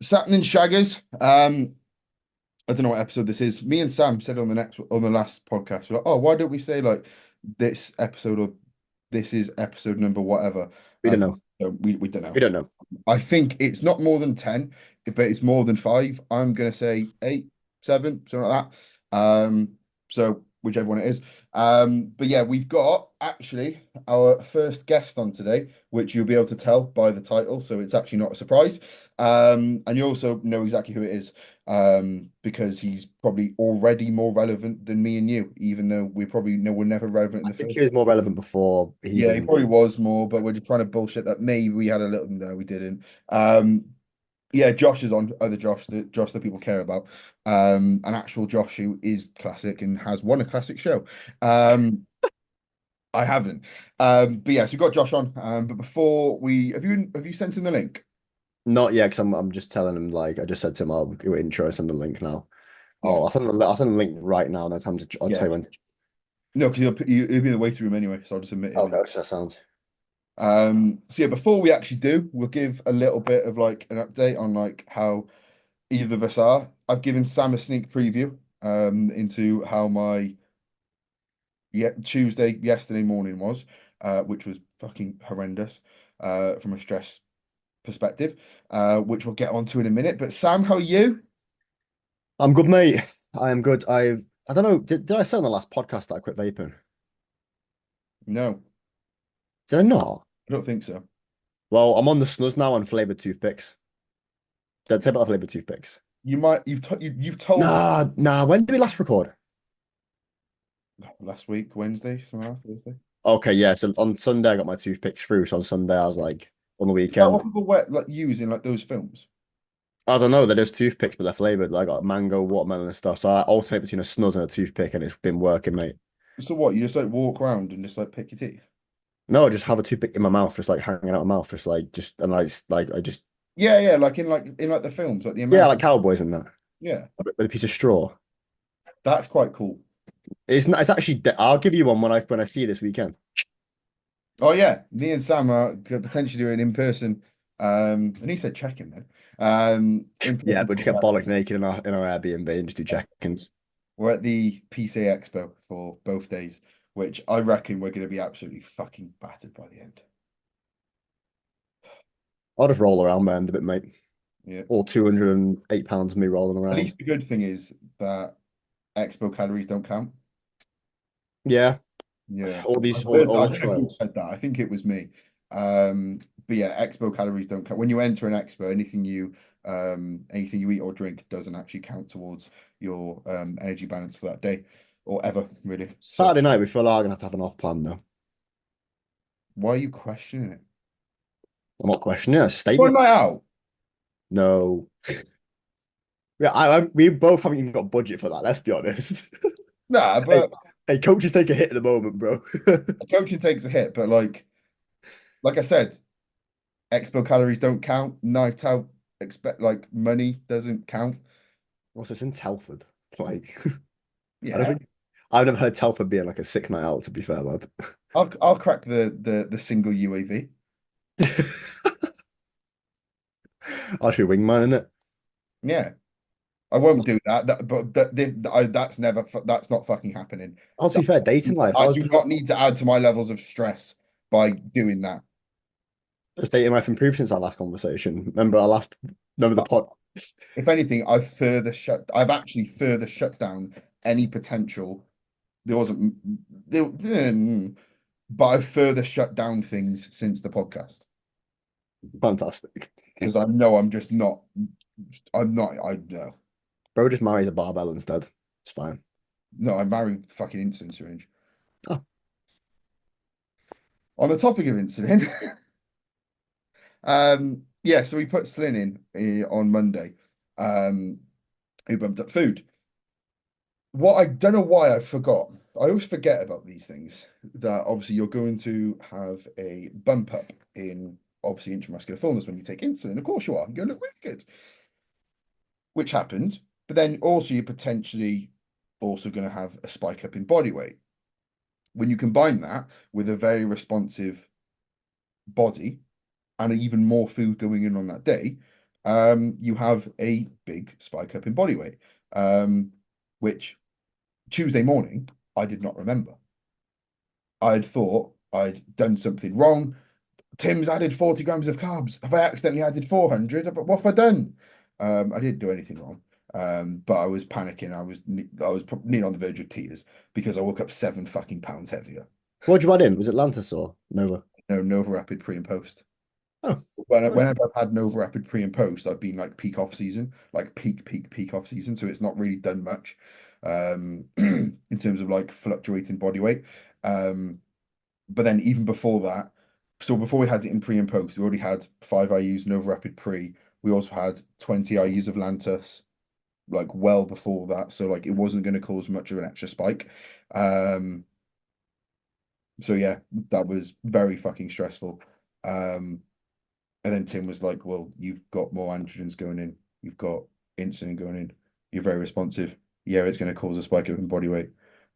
Satin Shaggers. I don't know what episode this is. Me and Sam said on the last podcast, we're like, oh, why don't we say like this episode or this is episode number whatever? We don't know. We don't We know. don't know. I think it's not more than 10, but it's more than five. I'm gonna say eight, seven, something like that. So whichever one it is. But yeah, we've got actually our first guest on today, which you'll be able to tell by the title, so it's actually not a surprise. And you also know exactly who it is, because he's probably already more relevant than me and you, even though we probably know we're never relevant in I the think first. he was more relevant before he Yeah, he even. probably was more, but we're just trying to bullshit that maybe we had a little. No, we didn't. Yeah, Josh is on. Other Josh that people care about. An actual Josh who is classic and has won a classic show. Um, I haven't. But yeah, so we've got Josh on. But before we have you sent him the link? Not yet, because I'm just telling him, like I just said to him, I'll do an intro and send the link now. Yeah, Oh, I'll send the link right now. No time to. I'll yeah. tell you when. No, because he'll be in the waiting room anyway, so I'll just admit him. Okay, so that sounds. So yeah, before we actually do, we'll give a little bit of like an update on like how either of us are. I've given Sam a sneak preview into how my Tuesday yesterday morning was, which was fucking horrendous from a stress perspective, which we'll get onto in a minute. But Sam, how are you? I'm good, mate. I am good. I don't know. Did I say on the last podcast that I quit vaping? No, Did I not? I don't think so. Well, I'm on the snus now on flavored toothpicks. Did I say about the flavored toothpicks? You might you've told Nah. When did we last record? last week, Wednesday, something like that, Thursday. Okay, yeah. So on Sunday I got my toothpicks through. So on Sunday I was like on the Is that what weekend. people wear, like use in like those films? I don't know. They're just toothpicks, but they're flavored. Like, I got mango, watermelon, and stuff. So I alternate between a snus and a toothpick, and it's been working, mate. So what? You just like walk around and just like pick your teeth? No, I just have a toothpick in my mouth, just like hanging out my mouth, just like just and like I just Yeah, yeah, like in the films, like the yeah, like American. cowboys and that Yeah, with a piece of straw. that's quite cool. It's not. It's actually. I'll give you one when I see you this weekend. Oh yeah, me and Sam are could potentially do an in person. And he said check in then. In Yeah, person but just get podcast. bollock naked in our Airbnb and just do check-ins. We're at the PC Expo for both days, which I reckon we're going to be absolutely fucking battered by the end. I'll just roll around, man, a bit, mate. Yeah. All 208 pounds of me rolling At around. least the good thing is that Expo calories don't count. Yeah, Yeah. all I these heard that. all I the don't know who trials. said that. I think it was me. But yeah, Expo calories don't count. When you enter an Expo, anything you eat or drink doesn't actually count towards your energy balance for that day or ever, really. So Saturday night, we feel like I'm gonna have to have an off plan though. why are you questioning it? I'm not questioning it. It's a One statement. night out. No. Yeah, we both haven't even got budget for that. Let's be honest. Nah, Hey, but hey, coaches take a hit at the moment, bro. coaching takes a hit. But like I said, Expo calories don't count. Night out, expect like money doesn't count. Also, it's in Telford. Like, I don't Yeah, think I've never heard Telford being like a sick night out. To be fair, lad. I'll crack the single UAV. I'll shoot wingman in it. Yeah. I won't do that. That's not fucking happening. Oh, to be fair, dating life. I do not need to add to my levels of stress by doing that. How's dating life improved since our last conversation? Remember the pod? If anything, I've actually further shut down any potential. There wasn't but I've further shut down things since the podcast Fantastic. because I know I know. Bro just marries a barbell instead. It's fine. No, I married fucking insulin syringe. Oh, On the topic of insulin, yeah, so we put Slin in on Monday. Um, who bumped up food. What I don't know why I forgot. I always forget about these things. That obviously you're going to have a bump up in obviously intramuscular fullness when you take insulin. Of course you are. You're gonna look really good, which happened. But then also you're potentially also going to have a spike up in body weight. When you combine that with a very responsive body and even more food going in on that day, you have a big spike up in body weight, which Tuesday morning I did not remember. I'd thought I'd done something wrong. Tim's added 40 grams of carbs. Have I accidentally added 400? What have I done? I didn't do anything wrong. But I was panicking. I was nearly on the verge of tears because I woke up 7 fucking pounds heavier. What did you add in? Was it Lantus or Nova? No, Nova Rapid pre and post. Oh, nice. Whenever I've had Nova Rapid pre and post, I've been like peak off season, like peak off season. So it's not really done much in terms of like fluctuating body weight. But then even before that, so before we had it in pre and post, we already had 5 IUs Nova Rapid pre. We also had 20 IUs of Lantus, like well before that. So like it wasn't going to cause much of an extra spike. So yeah, that was very fucking stressful. And then Tim was like, well, you've got more androgens going in, you've got insulin going in, you're very responsive. Yeah, it's going to cause a spike up in body weight.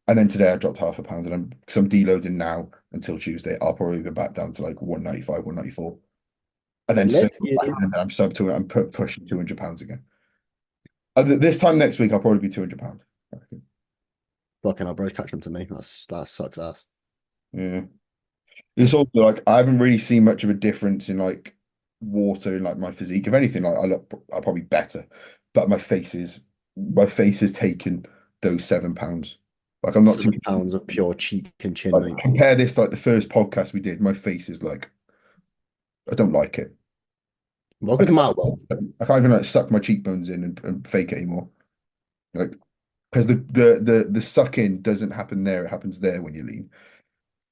And then today I dropped half a pound, and I'm deloading now until Tuesday. I'll probably go back down to like 195, 194. And then Let's get it. and then I'm sub to it. I'm pushing 200 pounds again. This time next week I'll probably be 200 pounds. Fucking hell, bro, catch them to me. That sucks ass. Yeah. It's also like I haven't really seen much of a difference in like water in like my physique. If anything, like I'm probably better, but my face is taken those 7 pounds. Like I'm not too 7 pounds of pure cheek and chin, like mate. compare this to like the first podcast we did. My face is like I don't like it. Welcome to my world. I can't even like suck my cheekbones in and fake it anymore. Like because the suck in doesn't happen there, it happens there when you lean.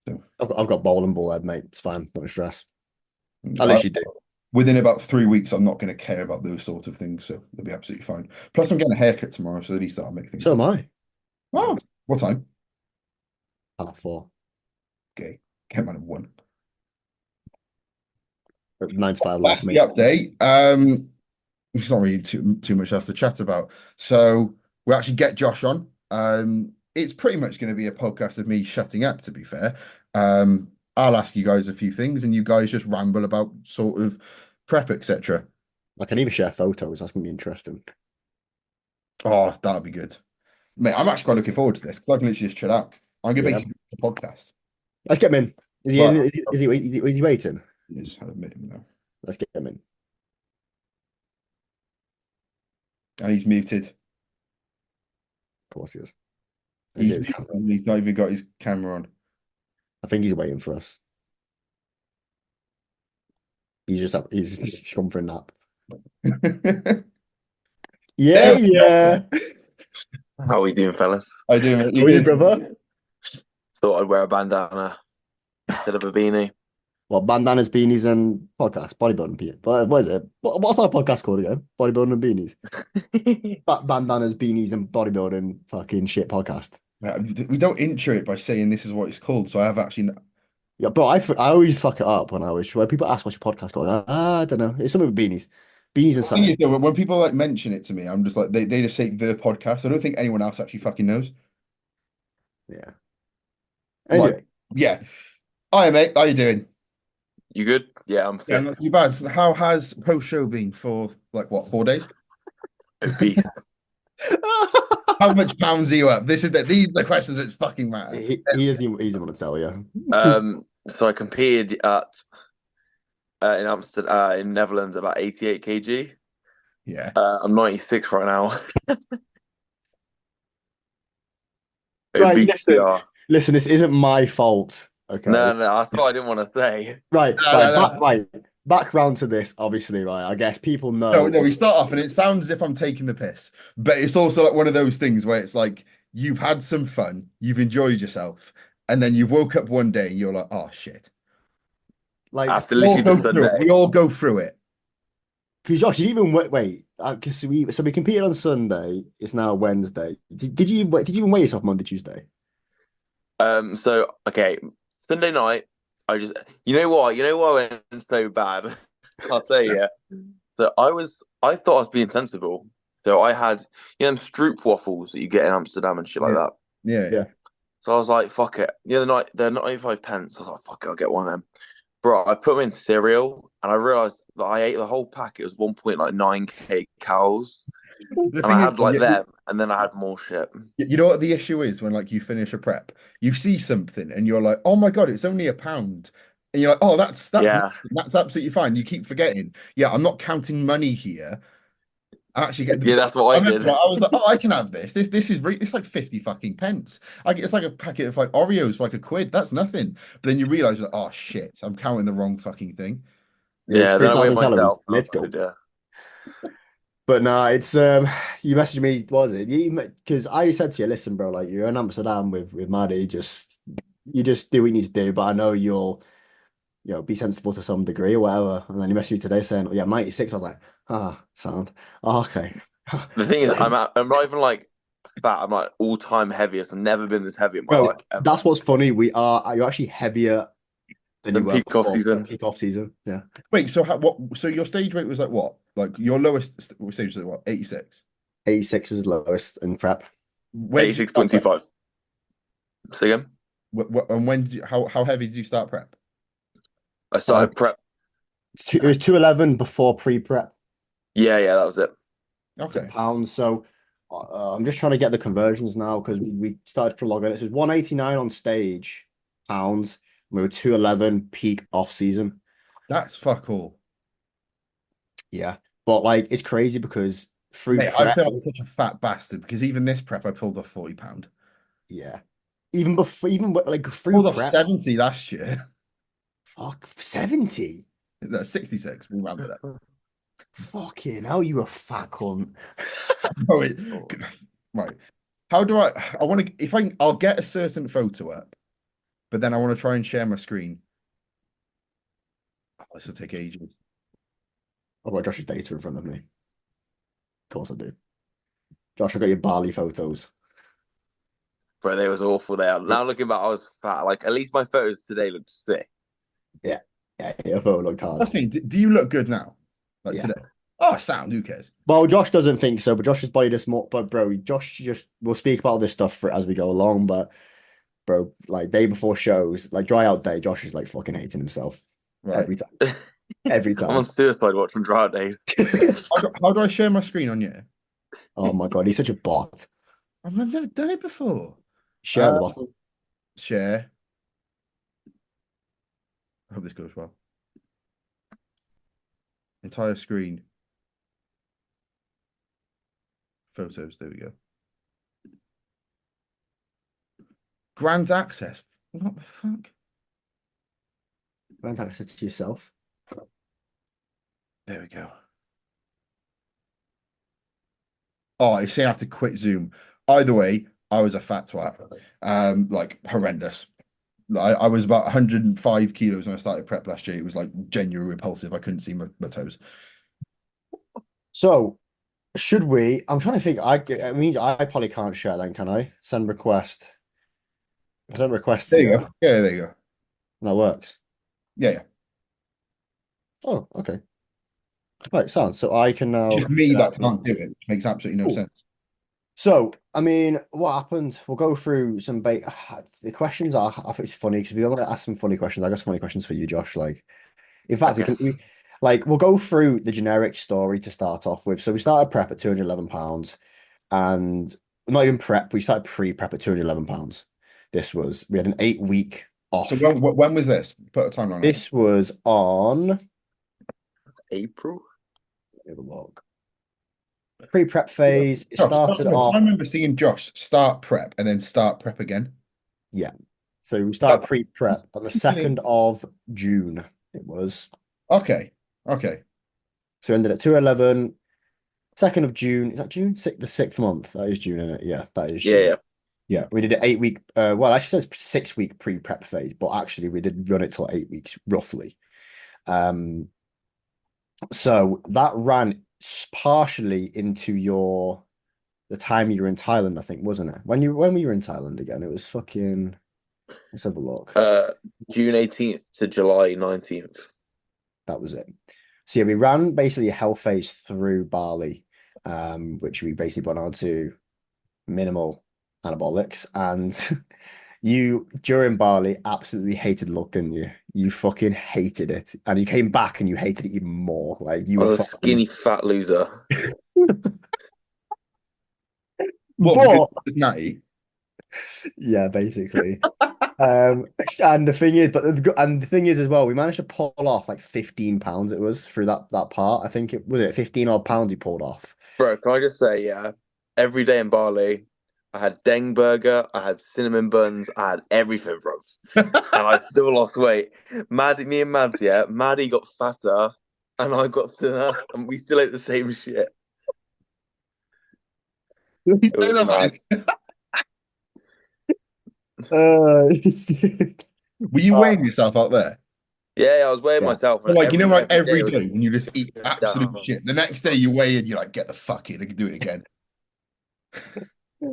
So I've got bowling ball head, mate. It's fine. Don't stress. At I, least you do. within about 3 weeks, I'm not going to care about those sort of things, so they'll be absolutely fine. Plus, I'm getting a haircut tomorrow, so at least that'll make things. So am I. Oh, what time? 4:30. Okay, get man of one. 9 to 5 That's like the me. update. There's not really too much else to chat about. So we actually get Josh on. It's pretty much going to be a podcast of me shutting up, to be fair. I'll ask you guys a few things, and you guys just ramble about sort of prep, etc. I can even share photos. That's gonna be interesting. Oh, that'll be good. Mate, I'm actually quite looking forward to this because I can literally just chill out. I'm gonna Yeah. basically do a podcast. Let's get him in. Is he But in? Is he waiting? yes, I'll admit him now. Let's get him in. And he's muted. Of course he is. He's not even got his camera on. I think he's waiting for us. He's come for a nap. Yeah, yeah. How are we doing, fellas? I do. How are you, brother? Thought I'd wear a bandana instead of a beanie. What, bandanas, beanies, and podcast? Bodybuilding beanies. What is it? What's our podcast called again? Bodybuilding and beanies. Bandanas, beanies, and bodybuilding fucking shit podcast. We don't intro it by saying this is what it's called, so I have actually. Yeah, bro, I always fuck it up when people ask what's your podcast called. I don't know. It's something with beanies. Beanies and Thing something. is, though, when people like mention it to me, I'm just like they just say the podcast. I don't think anyone else actually fucking knows. Yeah. Like, Anyway, yeah. Hi, mate. How you doing? You good? Yeah, I'm Yeah, sick. not too bad. So how has post show been for like what, 4 days? Obese. How much pounds are you up? These are the questions that fucking matter. he doesn't want to tell you. So I competed at in Amsterdam, in Netherlands, about 88 kg. Yeah. I'm 96 right now. Right, Obese listen, this isn't my fault. Okay. No, that's what I didn't want to say. Right, No. back round to this, obviously, right. I guess people No, know. we start off and it sounds as if I'm taking the piss, but it's also like one of those things where it's like you've had some fun, you've enjoyed yourself, and then you've woke up one day and you're like, oh shit. Like, After literally the Sunday. We all go through it. because Josh, you didn't even wait. Because we competed on Sunday. It's now Wednesday. Did you even weigh yourself Monday, Tuesday? So okay, Sunday night, I just you know why I went so bad. I'll tell you. So I thought I was being sensible. So I had them Stroop waffles that you get in Amsterdam and shit like that. Yeah. So I was like, fuck it. The other night they're 95 pence. I was like, fuck it, I'll get one of them. Bro, I put them in cereal and I realized I ate the whole pack. It was 1.9K calories, The and I thing is, had like them, and then I had more shit. you know what the issue is when like you finish a prep, you see something and you're like, oh my God, it's only a pound. And you're like, oh, that's Yeah, nothing. That's absolutely fine. You keep forgetting. Yeah, I'm not counting money here. I actually get yeah, that's what I I remember did. I was like, oh, I can have this. This is it's like 50 fucking pence. It's like a packet of like Oreos for like a quid. That's nothing. But then you realize like, oh shit, I'm counting the wrong fucking thing. It's Yeah, then I weighed 3,000 calories. myself. And I was Let's go. like, yeah, But nah, it's you messaged me, what was it? Because I said to you, listen, bro, like you're in Amsterdam with Maddie, you just do what you need to do, but I know you'll be sensible to some degree or whatever. And then you messaged me today saying, oh, yeah, I'm 96. I was like, sound. Oh, okay. the thing is, So, I'm not even like fat. I'm like all time heaviest. I've never been this heavy in my bro, life ever. that's what's funny. You're actually heavier than you Then were peak off before season. kick-off season. Yeah. Wait, so what so your stage weight was like what? Like your lowest stage was like what? 86. 86 was lowest in prep. When did you start prep? 86.25. So again, And when did how heavy did you start prep? I Uh, started prep. it was 211 before pre-prep. Yeah, that was it. Okay. Pounds. So I'm just trying to get the conversions now because we started to log in. It says 189 on stage pounds. We were 211 peak off season. That's fuck all. Yeah. But like it's crazy because through Mate, I prep, feel like such a fat bastard because even this prep I pulled off 40 pound. yeah. Like through Pulled off prep, 70 last year. fuck 70. That's 66. We'll round it up. Fucking hell, you a fat cunt. Oh, right. How do I want to if I'll get a certain photo up, but then I want to try and share my screen. Oh, this will take ages. I've got Josh's data in front of me. Of course I do. Josh, I got your Bali photos. But they was awful there. Now looking back, I was fat. Like at least my photos today looked sick. Yeah. Yeah, your photo looked hard. That's the thing. Do you look good now? Like Yeah. today? Oh, sound. Who cares? Well, Josh doesn't think so, but Josh's body does more. But bro, we'll speak about this stuff as we go along. But bro, like day before shows, like dry out day, Josh is like fucking hating himself Right. every time. Every I'm on time. suicide watch from dry days. How do I share my screen on you? Oh my God, he's such a bot. I've never done it before. Share at the bottom. Share. I hope this goes well. Entire screen. Photos. There we go. Grant access. What the fuck? Grant access to yourself. There we go. Oh, it's saying I have to quit Zoom. Either way, I was a fat twat. Like horrendous. I was about 105 kilos when I started prep last year. It was like genuinely repulsive. I couldn't see my toes. So should we? I'm trying to think. I mean, I probably can't share then, can I? Send request. Send request There to you you. go. Yeah, there you go. That works. Yeah. Oh, okay. Right, sounds. So I can now Just me share that the can't do it, which makes absolutely no Cool. sense. So, I mean, what happened? We'll go through some the questions are. I think it's funny because we want to ask some funny questions. I got some funny questions for you, Josh. Like, in fact, Okay. we'll go through the generic story to start off with. So we started prep at 211 pounds, and not even prep. We started pre-prep at 211 pounds. We had an 8 week off. So when was this? Put a timeline on it. This was on. April. Let me have a look. Pre-prep phase. It started off. I remember seeing Josh start prep and then start prep again. Yeah. So we started pre-prep on the 2nd of June. It was. Okay. Okay. So we ended at 211. 2nd of June. Is that June? The 6th month. That is June, isn't it? Yeah, that is June. Yeah. Yeah. We did an 8 week. Well, actually says 6 week pre-prep phase, but actually we did run it till 8 weeks, roughly. So that ran partially into the time you were in Thailand, I think, wasn't it? When were you in Thailand again? It was fucking. Let's have a look. June 18th to July 19th. That was it. So yeah, we ran basically a health phase through Bali, which we basically went on to minimal anabolics, and You during Bali absolutely hated the look, didn't you? You fucking hated it, and you came back and you hated it even more. Like you I were was a fucking. skinny fat loser. What, because But it's natty? yeah, basically. Um, and the thing is, and the thing is as well, we managed to pull off like 15 pounds. It was through that part. I think it was it 15 odd pounds he pulled off. Bro, can I just say, yeah, every day in Bali, I had deng burger, I had cinnamon buns, I had everything, bro. And I still lost weight. Me and Mads, yeah, Maddie got fatter and I got thinner, and we still ate the same shit. It was mad. Uh, Were you weighing yourself out there? Yeah, I was weighing yeah. myself, But and like, every like every day every I was day when you just eat going absolute down. shit. The next day you weigh in, you're like, get the fuck in, I can do it again. It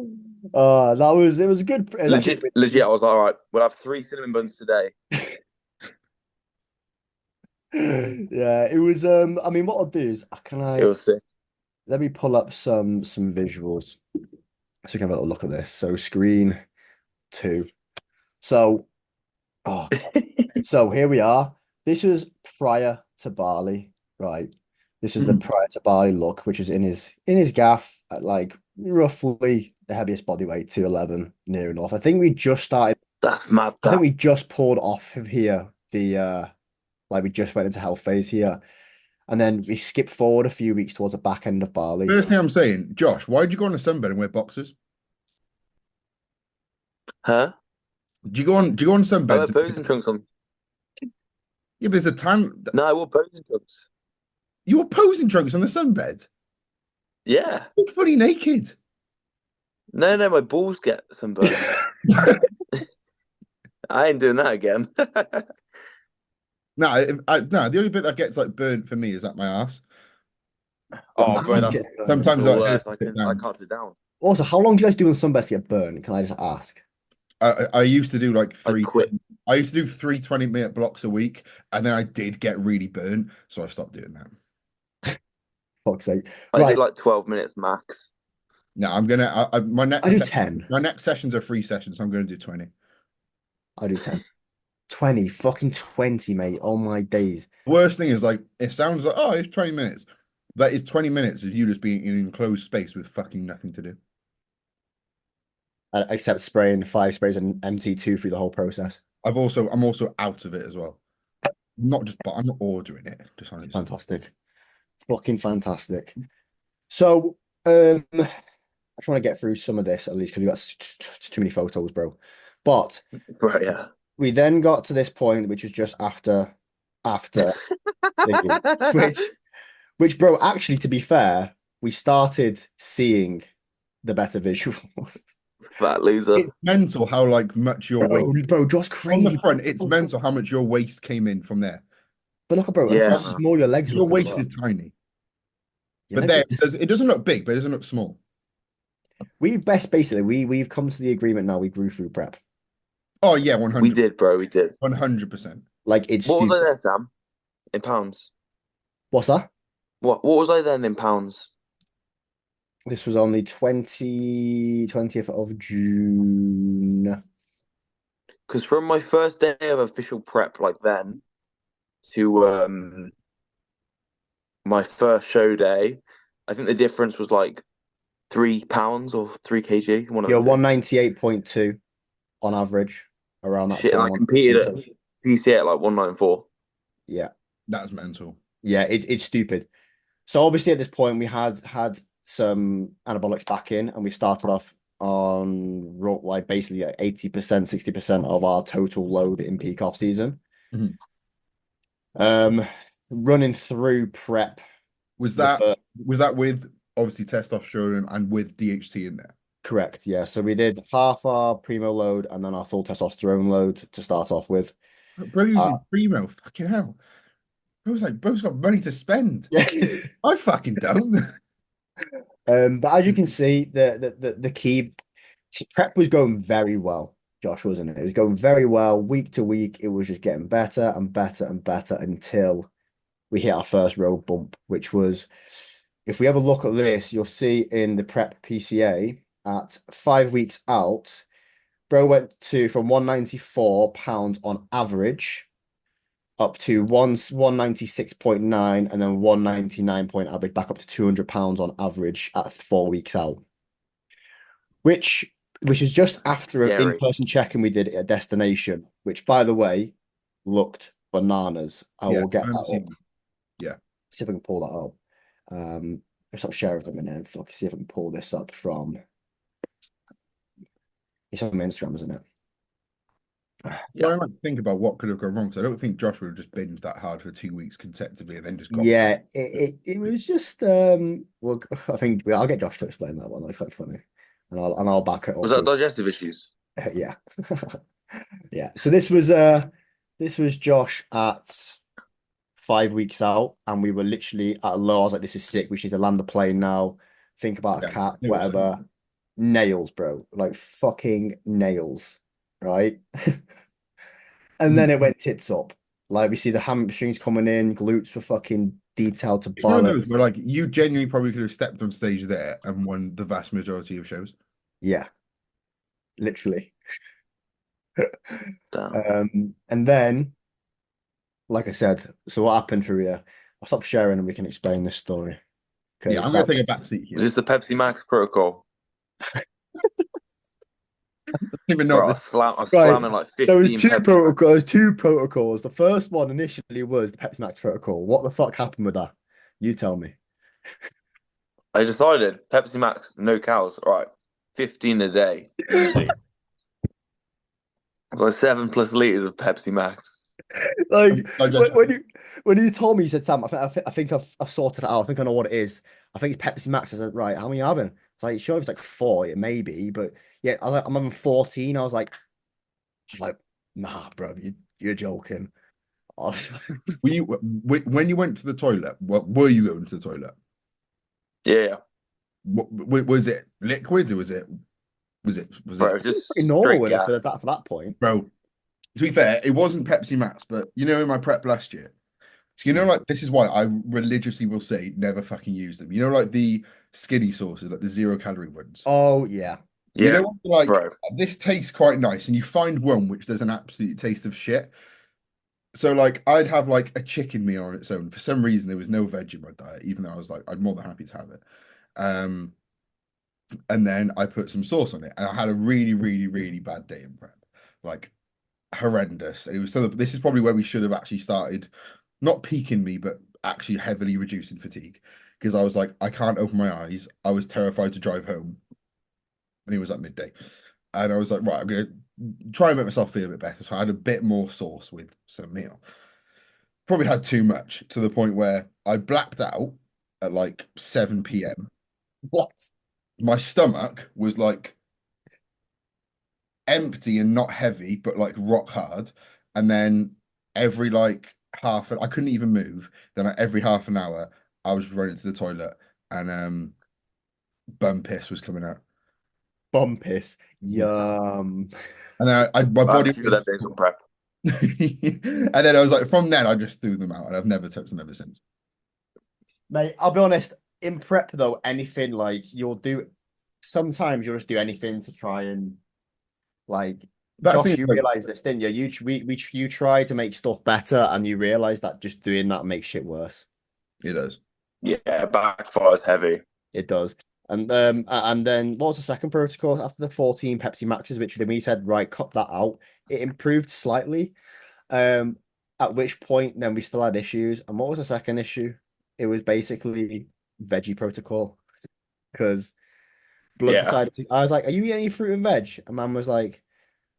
was good. It was actually Legit, I was like, all right, we'll have 3 cinnamon buns today. yeah, it was I mean what I'll do is It was sick. let me pull up some visuals so we can have a little look at this. So screen two. So oh so here we are. This was prior to Bali, right? This is the prior to Bali look, which is in his gaff at like roughly the heaviest body weight, 211, near enough. I think we just started. That's mad. I think we just pulled off of here the like we just went into health phase here, and then we skipped forward a few weeks towards the back end of Bali. First thing I'm saying, Josh, why'd you go on a sunbed and wear boxers? Huh? Do you go on I wear sunbeds? posing trunks on. Yeah, there's a tan. No, I wore posing trunks. You were posing trunks on the sunbed. Yeah. You're fully naked. No, my balls get sunburned. I ain't doing that again. No, the only bit that gets like burnt for me is at my ass. Oh, bro, that's Sometimes the that hurts worst. to I sit can I down. can't sit down. Also, how long do you guys do on sunbeds to get burned? Can I just ask? I used to do like I three. quit. I used to do 3 20-minute blocks a week, and then I did get really burnt, so I stopped doing that. Fuck's sake. I Right, did like 12 minutes max. No, I'm gonna. My I do 10. my next sessions are 3 sessions. So I'm gonna do 20. I do 10. 20, fucking 20, mate. Oh my days. Worst thing is like it sounds like oh it's 20 minutes. That is 20 minutes of you just being in an enclosed space with fucking nothing to do. Except spraying 5 sprays and MT2 through the whole process. I'm also out of it as well. But I'm not ordering it. Just honestly. Fantastic. Fucking fantastic. So, I just want to get through some of this at least because we got too many photos, bro. But Right, yeah. we then got to this point, which was just after thinking, which, bro, actually, to be fair, we started seeing the better visuals. Fat loser. It's mental how like much your waist Bro, just on crazy. the front. It's mental how much your waist came in from there. But look, bro, Yeah, how small your legs Your look. waist is tiny. Your But legs there it doesn't look big, but it doesn't look small. we've come to the agreement now. We grew through prep. Oh yeah, 100. We did, bro. We did. 100%. Like it's What was I stupid. there, Sam? In pounds. What's that? What was I then in pounds? This was only 20th of June. Because from my first day of official prep, like then, to my first show day, I think the difference was like £3 or 3 kg. One of You're the two. 198.2 on average around that Shit, and I time. competed at PCA at like 194. Yeah. That's mental. Yeah, it's stupid. So obviously at this point we had some anabolics back in, and we started off on like basically 80%, 60% of our total load in peak off season. Running through prep. Was that with obviously testosterone and with DHT in there? Correct, yeah. So we did half our primo load and then our full testosterone load to start off with. Bro using primo, fucking hell. I was like, bro's got money to spend. Yeah. I fucking don't. But as you can see, the key prep was going very well, Josh, wasn't it? It was going very well week to week. It was just getting better and better and better until we hit our first road bump, which was, if we have a look at this, you'll see in the prep PCA at 5 weeks out, Bro went to from £194 on average up to 196.9 and then 199 point average back up to £200 on average at 4 weeks out. Which is just after an Scary. in-person check-in we did at a destination, which by the way looked bananas. I Yeah, will get I that haven't up. seen them. Yeah. See if I can pull that up. I'll stop sharing them and then fuck, see if I can pull this up from. It's on Instagram, isn't it? Well, I might think about what could have gone wrong. So I don't think Josh would have just binged that hard for 2 weeks consecutively and then just gone. Yeah, it was just well, I think I'll get Josh to explain that one. That's quite funny, and I'll back it up Was that with digestive issues? yeah, yeah. So this was Josh at 5 weeks out, and we were literally at a low. I was like, "This is sick. We need to land the plane now. Think about a Yeah, cat, it was whatever." Nails, bro, like fucking nails, right? And then it went tits up. Like we see the hamstrings coming in, glutes were fucking detailed to It's one of those bollocks. where like you genuinely probably could have stepped on stage there and won the vast majority of shows. Yeah, literally. Damn. And then, like I said, so what happened for you? I'll stop sharing and we can explain this story. Yeah, Because I'm gonna that take a was back seat Was here. this the Pepsi Max protocol? I don't even know Bro, what I was right. slamming like There was 15 two Pepsi Max. protocols. There was two protocols. The first one initially was the Pepsi Max protocol. What the fuck happened with that? You tell me. I decided Pepsi Max, no cows. All right, 15 a day, easy. It's like 7+ liters of Pepsi Max. Like I just when you told me, you said, Sam, I think I've sorted it out. I think I know what it is. I think it's Pepsi Max. I said, right, how many are you having? It's like, sure, it's like 4, it may be, but yeah, I was like, I'm having 14. I was like, she's like, nah, bro, you're joking. I was like, were you when you went to the toilet, what were you going to the toilet? Yeah, Was it liquids or was bro, it it's just pretty normal straight with it gas. for that point. bro? To be fair, it wasn't Pepsi Max, but you know, in my prep last year, so you know, like this is why I religiously will say never fucking use them. You know, like the skinny sauces, like the 0 calorie ones. Oh yeah. You Yeah, know, like bro. this tastes quite nice, and you find one which does an absolute taste of shit. So like I'd have like a chicken meal on its own. For some reason, there was no veg in my diet, even though I was like, I'd more than happy to have it. Um, and then I put some sauce on it, and I had a really, really, really bad day in prep, like horrendous. And it was so this is probably where we should have actually started, not peaking me, but actually heavily reducing fatigue, because I was like, I can't open my eyes. I was terrified to drive home, and it was at midday, and I was like, right, I'm gonna try and make myself feel a bit better. So I had a bit more sauce with some meal. Probably had too much to the point where I blacked out at like 7 p.m. What? My stomach was like empty and not heavy, but like rock hard. And then every like I couldn't even move. Then every half an hour, I was running to the toilet and bum piss was coming out. Bum piss. Yeah. Yum. And my I body have a few of was, them days on prep. and then I was like, from then I just threw them out, and I've never touched them ever since. Mate, I'll be honest, in prep though, anything like sometimes you'll just do anything to try and like That's the Josh, thing, you like, realize this, didn't you? You try to make stuff better and you realize that just doing that makes shit worse. it does. Yeah, backfires heavy. It does. And then what was the second protocol after the 14 Pepsi Maxes, which we said, right, cut that out. It improved slightly. Um, at which point then we still had issues. And what was the second issue? It was basically veggie protocol. Because Blood Yeah, decided to, I was like, are you eating any fruit and veg? And man was like,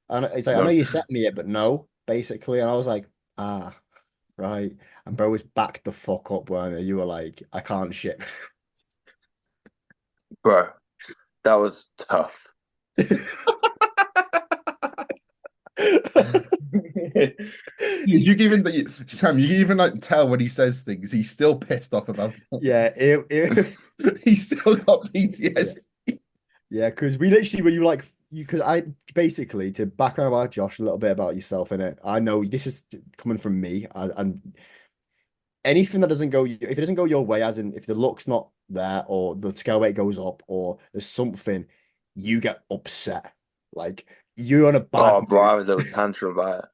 he's like, I know no, you sent me it, but no, basically. And I was like, ah, right. And bro was backed the fuck up, when you were like, I can't shit. bro, that was tough. You can even Sam, you can even like tell when he says things, he's still pissed off about it. Yeah, He's still got PTSD. yeah, because we literally, when you like, because I basically, to background about Josh, a little bit about yourself in it. I know this is coming from me, and anything that doesn't go, if it doesn't go your way, as in if the look's not there or the scale weight goes up or there's something, you get upset. Like you're on a bad Oh, bro, mood. I have a little tantrum about it.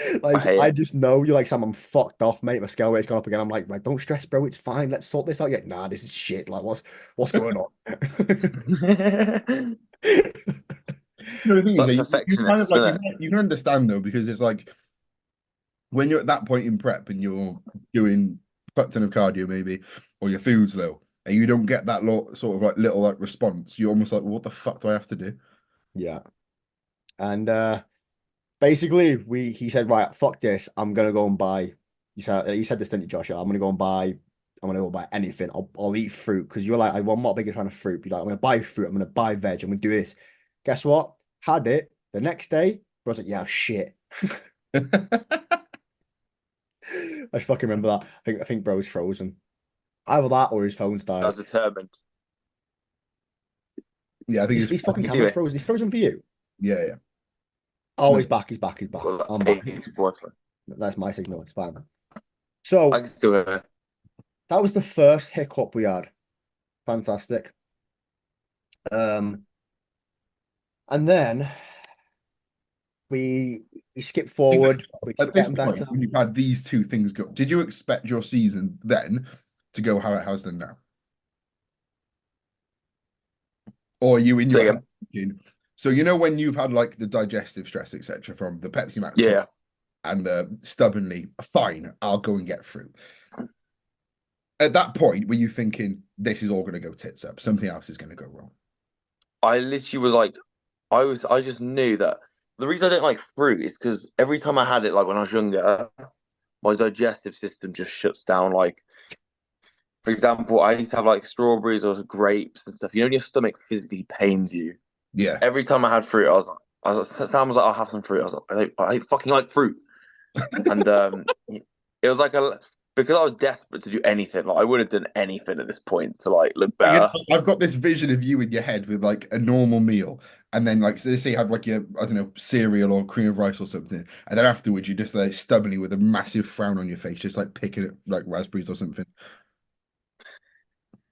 I Like hate I it. just know you're like Sam, I'm fucked off, mate. My scale weight's gone up again. I'm like, right, don't stress, bro. It's fine. Let's sort this out. Yeah, nah, this is shit. Like, what's going on? No, the thing is, Like you kind of perfectionists, like isn't it? you can understand though, because it's like when you're at that point in prep and you're doing a fuck ton of cardio maybe, or your food's low, and you don't get that sort of like little like response, you're almost like, well, what the fuck do I have to do? Yeah. And basically he said, right, fuck this. I'm gonna go and buy. You said this, didn't you, Josh? I'm gonna go and buy. I'm gonna go buy anything. I'll eat fruit because you're like, I'm not a big fan of fruit. You're like, I'm gonna buy fruit. I'm gonna buy veg. I'm gonna do this. Guess what? Had it the next day. I was like, yeah, shit. I just fucking remember that. I think bro's frozen. Either that or his phone's I was died. determined. Yeah, I think His, it's his fucking camera's Anyway, frozen. He's frozen for you. Yeah, yeah. Oh, No, he's back. He's back. He's back. well, I'm back. it's Wi-Fi. That's my signal. It's fine. I So can still hear. that was the first hiccup we had. Fantastic. Um, and then we skip forward. We at keep this getting point, better. when you've had these two things go, did you expect your season then to go how it has done now? Or are you in Say your head again. thinking, so you know when you've had like the digestive stress, etc., from the Pepsi Max Yeah. and stubbornly, fine, I'll go and get fruit. At that point, were you thinking this is all going to go tits up? Something else is going to go wrong. I literally was like, I just knew that the reason I don't like fruit is because every time I had it, like when I was younger, my digestive system just shuts down. Like, for example, I used to have like strawberries or grapes and stuff. You know, when your stomach physically pains you. Yeah. Every time I had fruit, Sam was like, I'll have some fruit. I was like, I fucking like fruit. And it was like because I was desperate to do anything. Like I would have done anything at this point to like look Again, better. I've got this vision of you in your head with like a normal meal, and then like so let's say you have like your I don't know cereal or cream of rice or something, and then afterwards you just like stubbornly with a massive frown on your face, just like picking at like raspberries or something.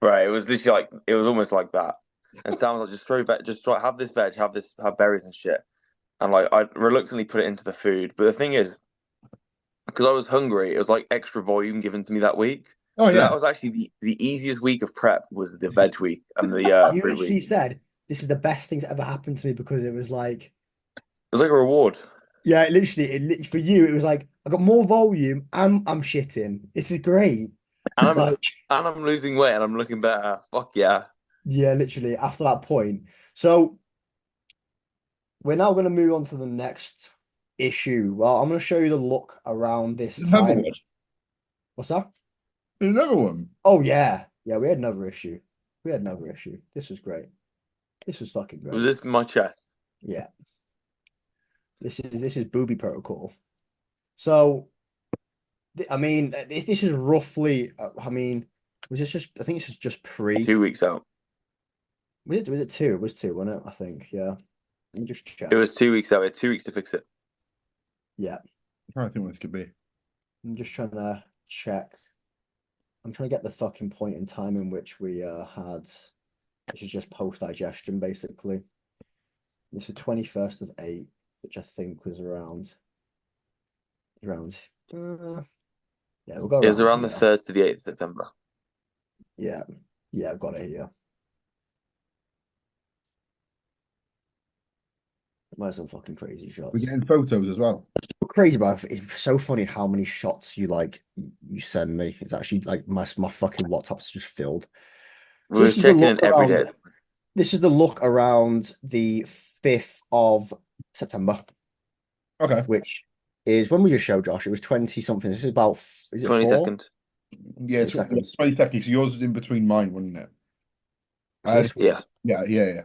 Right. It was literally like it was almost like that. And Sam was like, just throw veg, just try have this veg, have berries and shit. And like I reluctantly put it into the food. But the thing is, because I was hungry, it was like extra volume given to me that week. Oh So that yeah, was actually the easiest week of prep was the veg week and the You fruit week. actually said this is the best thing that ever happened to me because it was like, It was like a reward. yeah, for you, it was like I got more volume and I'm shitting. This is great. And I'm Like, and I'm losing weight and I'm looking better. Fuck yeah. yeah, literally after that point. So we're now going to move on to the next issue. Well, I'm going to show you the look around this there's another time. one. What's that? There's another one. Oh yeah, yeah. We had another issue. We had another issue. This was great. This was fucking Was great. this my chest? Yeah. This is booby protocol. So, I mean, this is roughly. I mean, was this just? I think this is just pre. 2 weeks out. Was it two? It was two, wasn't it? I think. Yeah. Let me just check. It was 2 weeks out. We had 2 weeks to fix it. Yeah. I'm trying to think what this could be. I'm just trying to check. I'm trying to get the fucking point in time in which we had. This is just post digestion, basically. This is 21st of 8, which I think was around. Yeah, we'll go It was around here. the 3rd to the 8th of September. Yeah, yeah, I've got it here. Might some fucking crazy shots. We're getting photos as well. Crazy, but it's so funny how many shots you send me. It's actually like my fucking WhatsApp's just filled. We So were this is the checking look in every around. day. This is the look around the 5th of September, Okay. which is when we just showed Josh. It was 20 something. This is about, is it 4? 22nd. Yeah, 20 seconds. 20 seconds. So yours was in between mine, wasn't it? So this was Yeah. Yeah.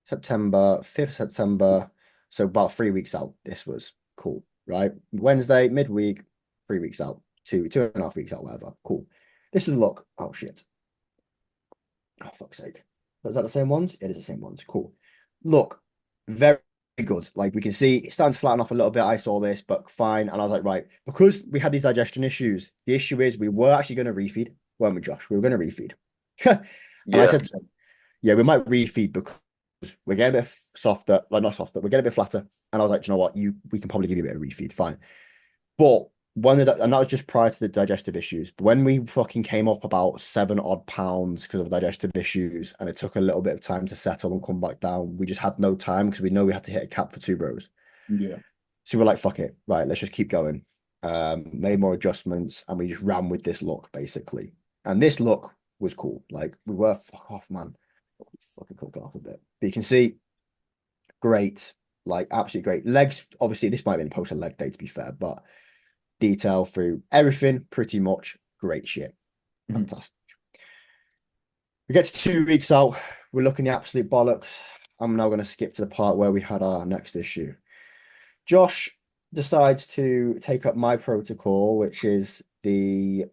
September, 5th of September. So about 3 weeks out. This was cool, right? Wednesday, midweek, 3 weeks out, 2.5 weeks out, whatever. Cool. This is the look. Oh shit. Oh fuck's sake. Was that the same ones? It is the same ones. Cool. Look, very good. Like we can see it's starting to flatten off a little bit. I saw this, but fine. And I was like, right, because we had these digestion issues, the issue is we were actually going to refeed, weren't we, Josh? We were going to refeed. And I Yeah. said to him, yeah, we might refeed because we're getting a bit softer, like not softer, we're getting a bit flatter. And I was like, you know what, we can probably give you a bit of refeed, fine. But and that was just prior to the digestive issues. But when we fucking came up about 7 odd pounds because of digestive issues, and it took a little bit of time to settle and come back down, we just had no time because we know we had to hit a cap for 2 bros. Yeah. So we're like, fuck it, right? Let's just keep going. Made more adjustments, and we just ran with this look basically. And this look was cool. Like we were fuck off, man. Fucking click off a bit, but you can see, great, like absolutely great legs. Obviously, this might be in the post leg day to be fair, but detail through everything, pretty much great shit. Fantastic. We get to 2 weeks out, we're looking the absolute bollocks. I'm now going to skip to the part where we had our next issue. Josh decides to take up my protocol, which is the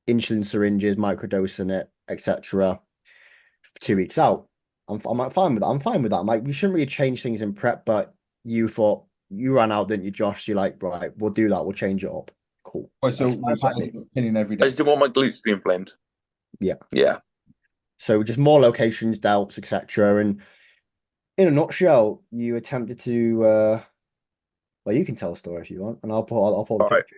insulin syringes, microdosing it, etc. 2 weeks out. I'm fine with that. I'm fine with that. I'm like, we shouldn't really change things in prep, but you thought you ran out, didn't you, Josh? You're like, right, we'll do that. We'll change it up. Cool. Wait, so pinning every I day. just didn't want my glutes to be inflamed. Yeah. Yeah. So just more locations, delts, etc. And in a nutshell, you attempted to well, you can tell a story if you want, and I'll pull All the right. picture.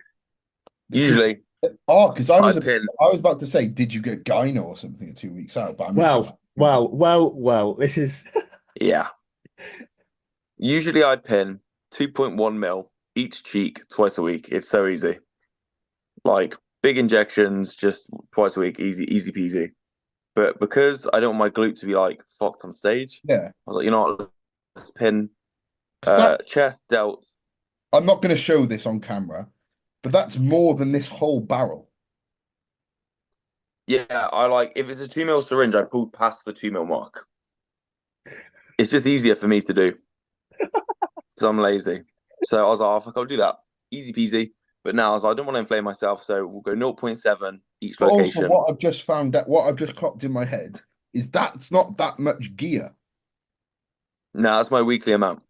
Usually, because I was pin. I was about to say, did you get gyno or something at 2 weeks out? But I'm Well, this is Yeah. Usually I pin 2.1 mil each cheek twice a week. It's so easy. Like big injections, just twice a week, easy peasy. But because I don't want my glute to be like fucked on stage, yeah. I was like, you know what, let's pin That, chest, delt. I'm not going to show this on camera, but that's more than this whole barrel. Yeah, I like if it's a 2 mil syringe, I pulled past the 2 mil mark. It's just easier for me to do because I'm lazy. So I was like, oh, fuck, I'll do that. Easy peasy. But now I was like, I don't want to inflame myself, so we'll go 0.7 each But location. also, what I've just found out, what I've just clocked in my head is that's not that much gear. No, that's my weekly amount.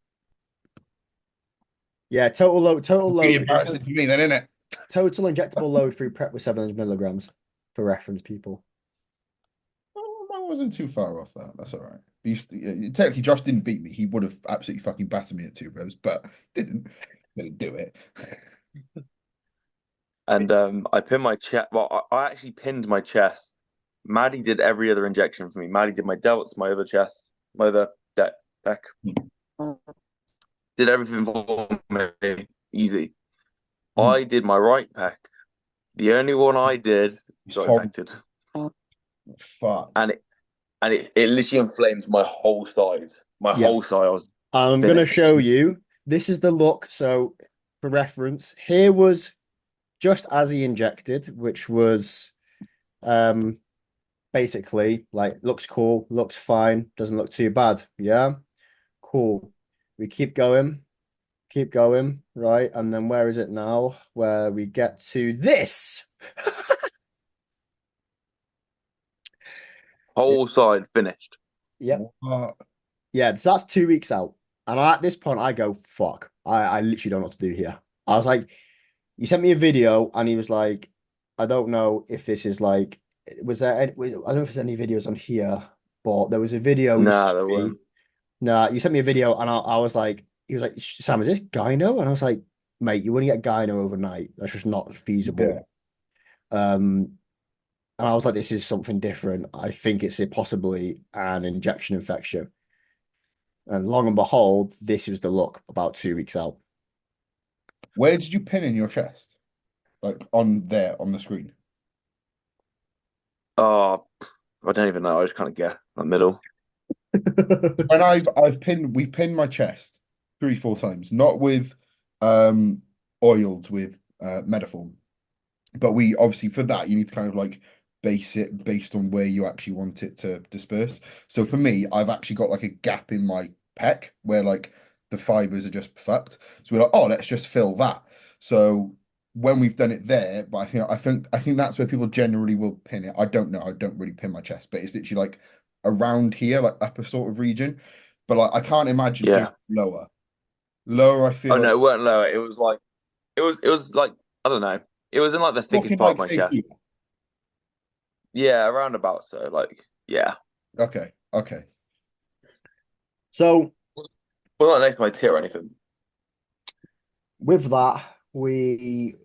yeah, total load, Embarrassing for me, then, isn't it? total injectable load through prep was 700 milligrams for reference, people. Oh, I wasn't too far off that. That's all right. Technically, Josh didn't beat me. He would have absolutely fucking battered me at 2 bros, but didn't do it. And I pinned my chest. Well, I actually pinned my chest. Maddie did every other injection for me. Maddie did my delts, my other chest, my other deck. Did everything for me. Easy. I did my right pec. The only one I did got infected. Fuck. And it literally inflamed my whole side. My whole side. I'm going to show you. This is the look. So, for reference, here was just as he injected, which was basically like looks cool, looks fine, doesn't look too bad. Yeah, cool. We keep going, right? And then where is it now? Where we get to this. Whole side finished. Yep. Yeah, so that's 2 weeks out. And at this point, I go, fuck. I literally don't know what to do here. I was like, he sent me a video and he was like, I don't know if this is like, I don't know if there's any videos on here, but there was a video. Nah, there weren't. Nah, you sent me a video and I was like, he was like, Sam, is this gyno? And I was like, mate, you wouldn't get gyno overnight. That's just not feasible. Yeah. And I was like, this is something different. I think it's possibly an injection infection. And long and behold, this was the look about 2 weeks out. Where did you pin in your chest? Like on there on the screen? Oh, I don't even know. I just kind of get the middle. And we've pinned my chest 3-4 times, not with oils with Metaform, but we obviously for that you need to kind of like base it based on where you actually want it to disperse. So for me, I've actually got like a gap in my pec where like the fibers are just fucked. So we're like, oh, let's just fill that. So when we've done it there, but I think that's where people generally will pin it. I don't know. I don't really pin my chest, but it's literally like around here, like upper sort of region. But like I can't imagine lower. Lower, I feel no, it weren't lower. It was like it was like I don't know. It was in like the thickest part of my chest. Yeah, around about so like yeah. Okay. So Well, not next to my tier or anything. with that, we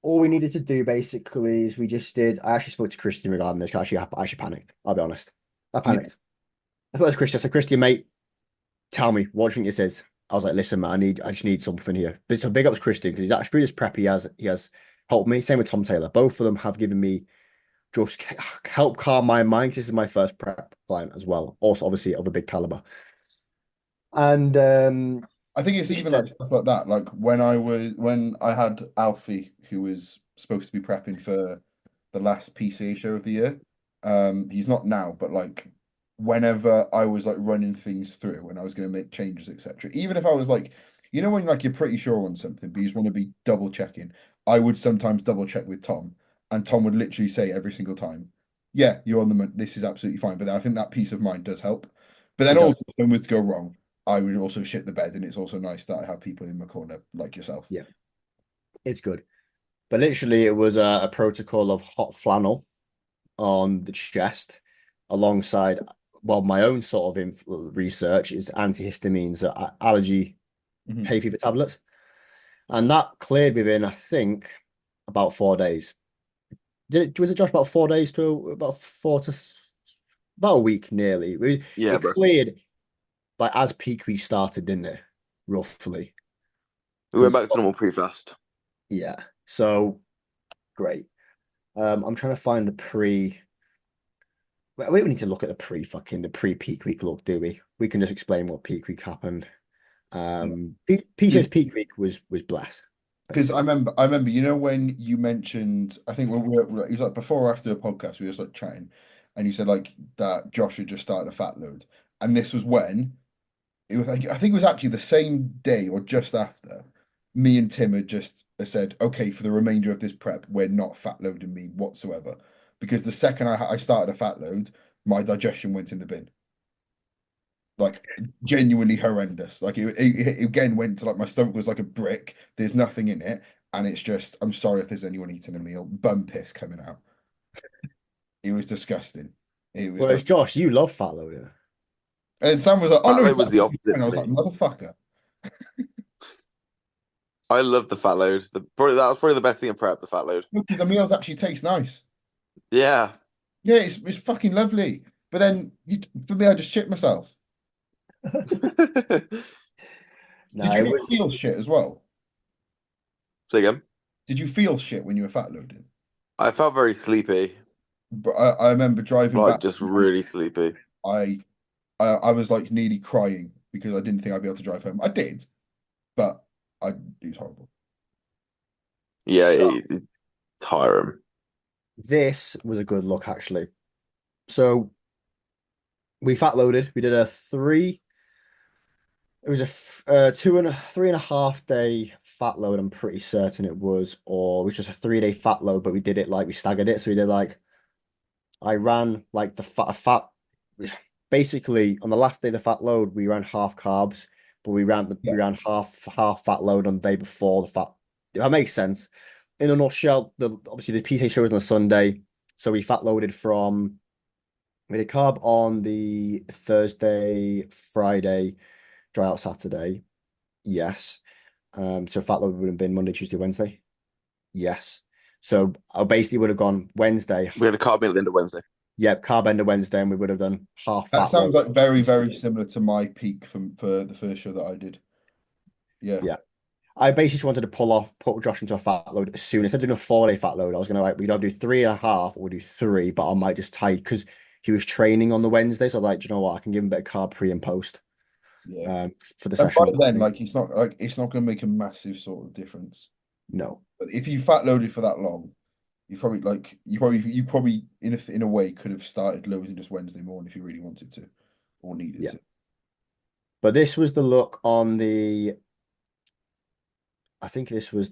all we needed to do basically is we just did. I actually spoke to Christian regarding this. 'Cause I actually panicked. I'll be honest. I Yeah. panicked. I spoke to Christian. I said, Christian, mate, tell me what do you think this is? I was like, listen, man, I just need something here. But so big ups Christian because he's actually through this prep. He has helped me. Same with Tom Taylor. Both of them have given me just help calm my mind. 'Cause this is my first prep client as well. Also, obviously, of a big caliber. And I think it's he even like said, stuff like that. Like when I had Alfie, who was supposed to be prepping for the last PCA show of the year. He's not now, but like whenever I was like running things through and I was going to make changes, etc. Even if I was like, when like you're pretty sure on something, but you just want to be double checking, I would sometimes double check with Tom, and Tom would literally say every single time, "Yeah, you're on the this is absolutely fine." But then I think that peace of mind does help. But he then does. also, if it was to go wrong, I would also shit the bed, and it's also nice that I have people in my corner like yourself. Yeah, it's good. But literally, it was a protocol of hot flannel on the chest alongside, well, my own sort of research is antihistamines, allergy Mhm. hay fever tablets. And that cleared within, I think, about 4 days. Was it Josh about 4 days to about about a week nearly? Yeah, It bro. cleared like as peak week started, didn't it? Roughly. We went Because, back to normal pretty fast. yeah. So great. I'm trying to find the pre. We don't need to look at the pre peak week look, do we? We can just explain what peak week happened. P says peak week was blessed, Because basically. I remember, when you mentioned, I think when it was like before or after the podcast, we were just like chatting, and you said like that Josh had just started a fat load, and this was when it was like I think it was actually the same day or just after. Me and Tim had just said, okay, for the remainder of this prep, we're not fat loading me whatsoever, because the second I started a fat load, my digestion went in the bin, like genuinely horrendous. Like it again went to like my stomach was like a brick. There's nothing in it, and it's just I'm sorry if there's anyone eating a meal. Bum piss coming out. It was disgusting. It was Whereas like, Josh, you love fat loading. and Sam was like, "Oh no, Fat you're load was the absolutely opposite fine." I for was like, me. "Motherfucker." I love the fat load. That was probably the best thing in prep, the fat load. Because the meals actually taste nice. Yeah. Yeah, it's fucking lovely. But then for me, I just shit myself. No, Did you it not was feel shit as well? Say again. Did you feel shit when you were fat loading? I felt very sleepy, But I remember driving like back. just really sleepy. I I was like nearly crying because I didn't think I'd be able to drive home. I did, but it was horrible. Yeah, so. it tiring. This was a good look actually. So we fat loaded. We did a three. It was a 3.5 day fat load. I'm pretty certain it was, or it was just a 3 day fat load, but we did it like we staggered it. So we did like I ran like the fat. Basically, on the last day of the fat load, we ran half carbs, but we Yeah, ran half fat load on the day before the fat. If that makes sense. In a nutshell, obviously the PT show was on a Sunday, so we fat loaded from we did carb on the Thursday, Friday, dry out Saturday. Yes. So fat load would have been Monday, Tuesday, Wednesday. Yes. So I basically would have gone Wednesday. We had a carb meal at the end of Wednesday. Yep, carb end of Wednesday, and we would have done half that fat sounds load. like very, very similar to my peak for the first show that I did. Yeah, Yeah. I basically just wanted to put Josh into a fat load as soon. Instead of doing a 4 day fat load, I was gonna like we'd either do 3.5 or do three, but I might just tie because he was training on the Wednesday. So I was like, do you know what? I can give him a bit of carb pre and post yeah. for the And by session. then, like it's not going to make a massive sort of difference. No. But if you fat loaded for that long, you probably in a way could have started loading just Wednesday morning if you really wanted to or needed Yeah. to. But this was the look on I think this was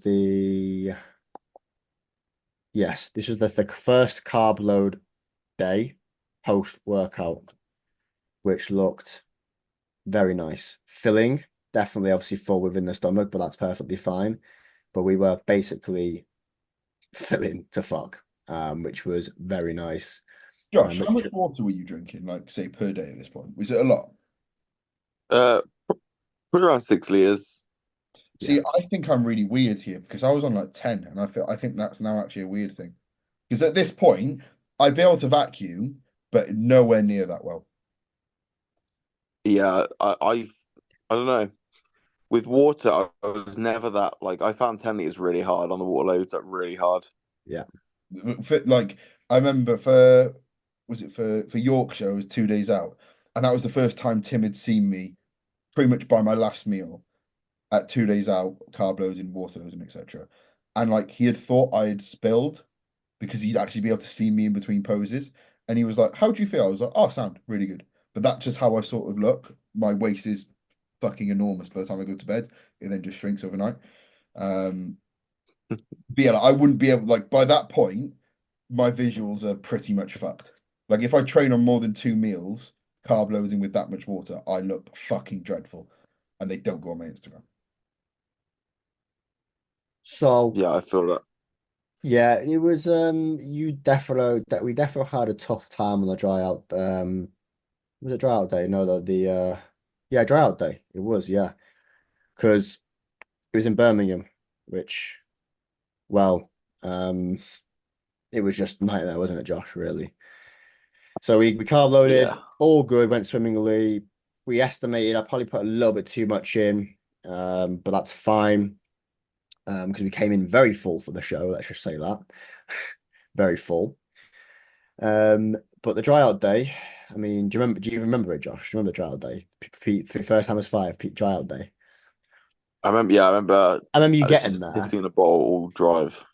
yes, this was the first carb load day post workout, which looked very nice. Filling, definitely obviously full within the stomach, but that's perfectly fine. But we were basically filling to fuck, which was very nice. Josh, how Which much water were you drinking, like say per day at this point? Was it a lot? Uh, Put around 6 liters. See, Yeah. I think I'm really weird here because I was on like 10, and I think that's now actually a weird thing. Because at this point, I'd be able to vacuum, but nowhere near that well. Yeah, I don't know. With water, I was never that like. I found 10 liters really hard on the water loads. That really hard. Yeah. Like I remember for was it for Yorkshire, I was 2 days out, and that was the first time Tim had seen me pretty much by my last meal at 2 days out, carb loading, water loading, etc. And like he had thought I had spilled because he'd actually be able to see me in between poses. And he was like, "How do you feel?" I was like, "Oh, sound really good." But that's just how I sort of look. My waist is fucking enormous by the time I go to bed. It then just shrinks overnight. Um, but yeah, like, I wouldn't be able like by that point, my visuals are pretty much fucked. Like if I train on more than 2 meals, carb loading with that much water, I look fucking dreadful. And they don't go on my Instagram. So Yeah, I feel that. yeah, it was you definitely that we definitely had a tough time on the dry out. Was it dry out day? No, the yeah, dry out day. It was, yeah. Because it was in Birmingham, which well, um it was just nightmare, wasn't it, Josh, really? So we carb loaded, Yeah, all good, went swimmingly. We estimated I probably put a little bit too much in, but that's fine. Because we came in very full for the show, let's just say that. Very full. But the dry out day, I mean, do you remember it, Josh? Do you remember the dry out day? First time was five, peak dry out day. I remember. Yeah, I remember. I remember you I was getting just there. pissing in a bottle all drive.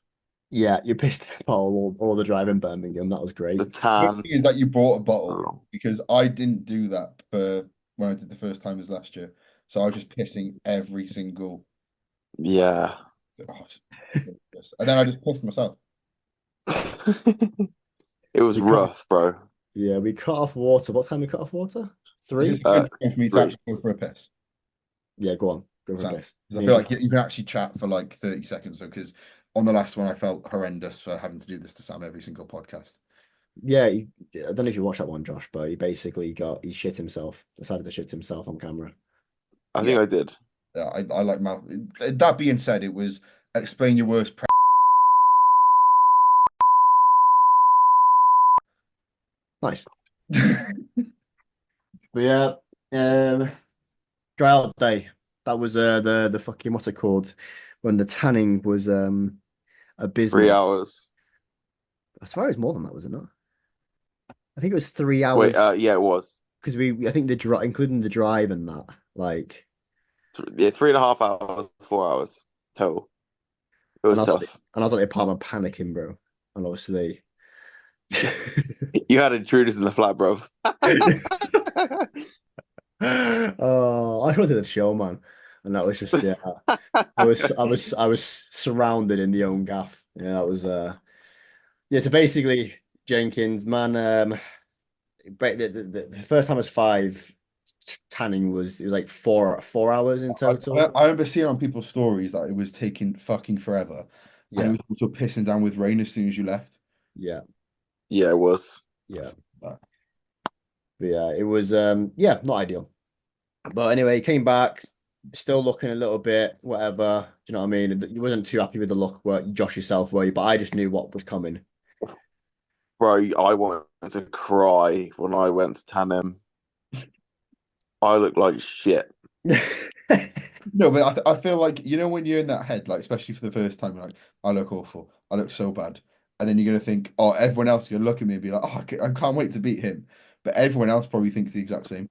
Yeah, you pissed all the drive in Birmingham. That was The great. The tan. thing is that you brought a bottle Oh, because I didn't do that for when I did the first time as last year. So I was just pissing every single. yeah. Oh, and then I just pissed myself. It was We cut, rough, bro. yeah, we cut off water. What time we cut off water? Is this Three? a good time for me to Three. actually go for a piss? Yeah, go on. Go for a Sam, piss. 'cause I Me and feel Josh. like you can actually chat for like 30 seconds. So, because on the last one, I felt horrendous for having to do this to Sam every single podcast. Yeah, I don't know if you watched that one, Josh, but he shit himself, decided to shit himself on camera. I think Yeah, I did. yeah, I like mouth. That being said, it was explain your worst. Nice. But yeah, dry out day. That was the fucking what's it called? When the tanning was Three abysmal. hours. I swear it was more than that, was it not? I think it was three Wait, hours yeah, it was. because I think the drive, including the drive and that, like, Yeah, 3.5 hours, 4 hours total. It and was I was tough. at the apartment panicking, bro. And obviously, You had intruders in the flat, bro. oh, I wanted to chill, man. And that was just yeah. I was surrounded in the own gaff. Yeah, that was yeah. So basically, Jenkins, man, but the first time was five. Tanning was it was like four hours in total. I remember seeing on people's stories that it was taking fucking forever, and it Yeah, was also pissing down with rain as soon as you left. yeah, Yeah, it was. yeah. But But yeah, it was yeah, not ideal. But anyway, he came back, still looking a little bit, whatever. Do you know what I mean? You wasn't too happy with the look, were Josh yourself, were you? But I just knew what was coming. Bro, I wanted to cry when I went to Tanem. I looked like shit. no, but I feel like when you're in that head, like especially for the first time, you're like I look awful, I look so bad, and then you're gonna think, oh, everyone else is gonna look at me and be like, oh, I can't wait to beat him, but everyone else probably thinks the exact same.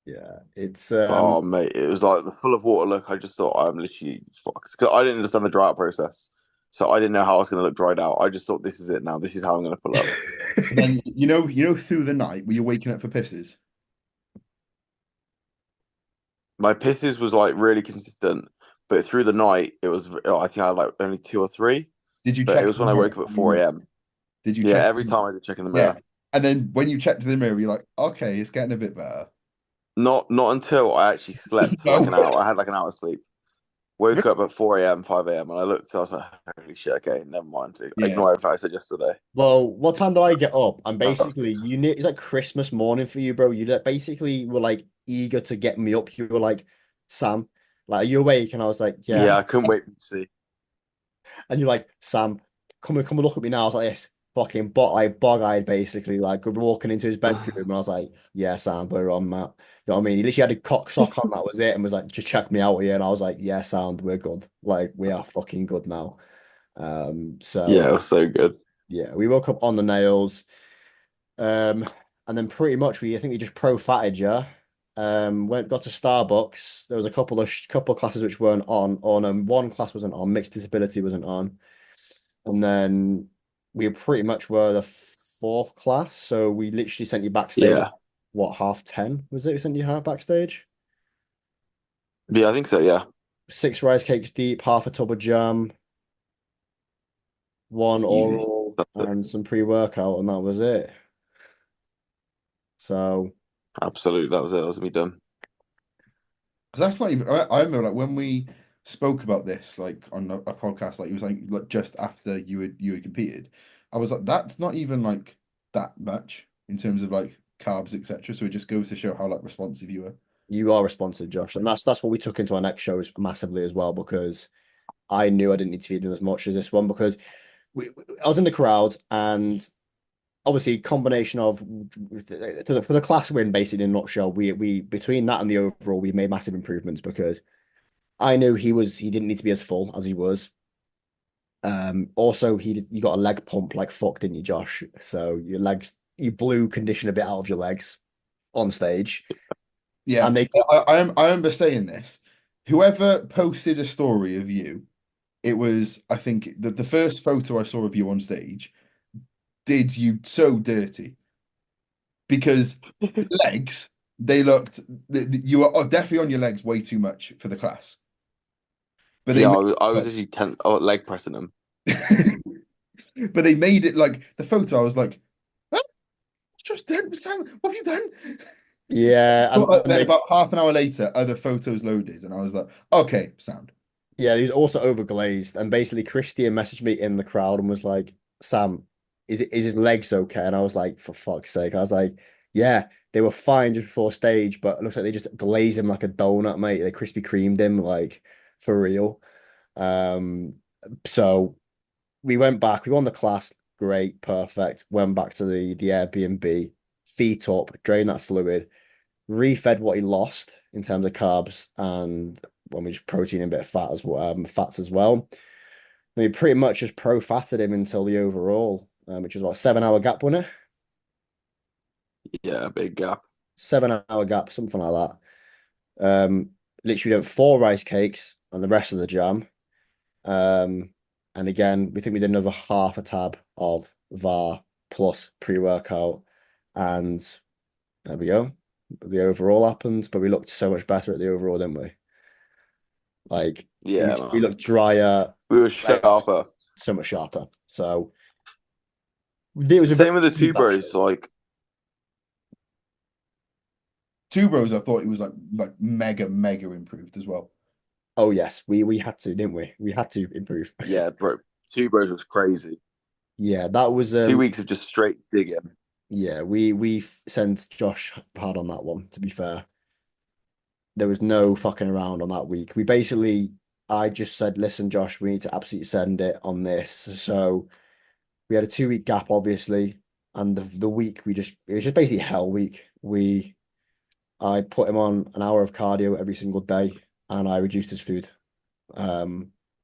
Yeah, it's Oh, mate, it was like the full of water look. I just thought I'm literally fucked because I didn't understand the dry out process. So I didn't know how I was going to look dried out. I just thought this is it now. This is how I'm going to pull up. And then through the night where you're waking up for pisses. My pisses was like really consistent, but through the night it was. I think I had like only two or three. Did you But it check was the when I mirror? woke up at 4 a.m. Did you Yeah, check? every time I did check in the Yeah. mirror. And then when you checked the mirror, you're like, okay, it's getting a bit better. Not until I actually slept for like No. an hour. I had like an hour sleep. Woke up at 4 a.m., 5 a.m., and I looked, I was like, holy shit, okay, never mind. Yeah. Ignore everything I said yesterday. Well, what time did I get up? And Oh, basically, you knew it's like Christmas morning for you, bro. You basically were like eager to get me up. You were like, Sam, like, are you awake? And I was like, yeah. yeah, I couldn't wait to see. And you're like, Sam, come and look at me now. I was like this, fucking bog-eyed, basically, like walking into his bedroom. And I was like, yeah, Sam, we're on, Matt. You know what I mean? He literally had a cock sock on, that was it, and was like, just check me out here. And I was like, yeah, sound, we're good. Like, we are fucking good now. Yeah, it So was so good. yeah, we woke up on the nails. Um, and then pretty much I think we just pro-fatted, yeah. Got to Starbucks. There was a couple of classes which weren't on, or no, one class wasn't on, mixed disability wasn't on. And then we pretty much were the fourth class. So we literally sent you backstage Yeah. at what, 10:30 was it? We sent you backstage? Yeah, I think so, yeah. 6 rice cakes deep, half a tub of jam, one Easy. oral, and some pre-workout, and that was it. So Absolutely, that was it. That was me done. That's not even. I remember like when we spoke about this, like on a podcast, like it was like just after you had competed. I was like, that's not even like that much in terms of like carbs, etc. So it just goes to show how like responsive you were. you are responsive, Josh, and that's what we took into our next shows massively as well, because I knew I didn't need to feed them as much as this one, because I was in the crowd, and obviously combination of for the class win, basically in a nutshell, we between that and the overall, we made massive improvements, because I knew he didn't need to be as full as he was. Also you got a leg pump like fuck, didn't you, Josh? So your legs, you blew condition a bit out of your legs on stage, Yeah, and they I remember saying this. Whoever posted a story of you, it was I think the first photo I saw of you on stage did you so dirty because legs they looked you were definitely on your legs way too much for the class, but they Yeah, made I was like, actually leg pressing them. but they made it like the photo. I was like, "Ah, just done, Sam. What have you done?" yeah, But and then they about half an hour later, other photos loaded, and I was like, "Okay, sound." yeah, he was also overglazed. And basically, Christian messaged me in the crowd and was like, Sam, is his legs okay? And I was like, for fuck's sake. I was like, yeah, they were fine just before stage, but it looks like they just glazed him like a donut, mate. They Krispy Kremed him, like, for real. Um, so we went back, we won the class, great, perfect. Went back to the Airbnb, feet up, drained that fluid, refed what he lost in terms of carbs, and when we just protein and a bit of fat as well, fats as well. We pretty much just pro-fatted him until the overall, which was what, 7 hour gap, wasn't it? Yeah, big gap. 7 hour gap, something like that. Literally done 4 rice cakes and the rest of the jam. And again, we think we did another half a tab of VAR plus pre-workout, and there we go. The overall happened, but we looked so much better at the overall, didn't we? Like Yeah, we man. looked drier, We were like, sharper. so much sharper. So it was a very Same with the two smooth that bros. show. Like, Two Bros, I thought it was like mega improved as well. Oh yes, we had to, didn't we? We had to improve. yeah, bro, two bros was crazy. Yeah, that was 2 weeks of just straight digging. yeah, we sent Josh hard on that one, to be fair. There was no fucking around on that week. I just said, listen, Josh, we need to absolutely send it on this. So we had a 2 week gap, obviously, and the week it was just basically hell week. I put him on an hour of cardio every single day, and I reduced his food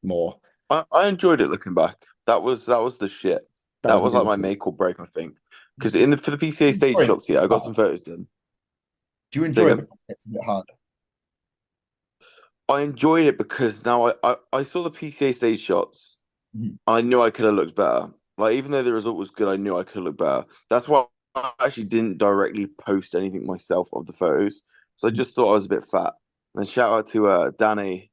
more. I enjoyed it looking back. That was the shit. That That was was like my mental. make or break, I think. Because for the PCA stage Enjoy it. shots, yeah, I got some photos done. Do you Say enjoy it? again? It's a bit hard. I enjoyed it because now I saw the PCA stage shots. Mhm. I knew I could have looked better. Like even though the result was good, I knew I could have looked better. That's why I actually didn't directly post anything myself of the photos. So I just thought I was a bit fat. And shout out to Danny.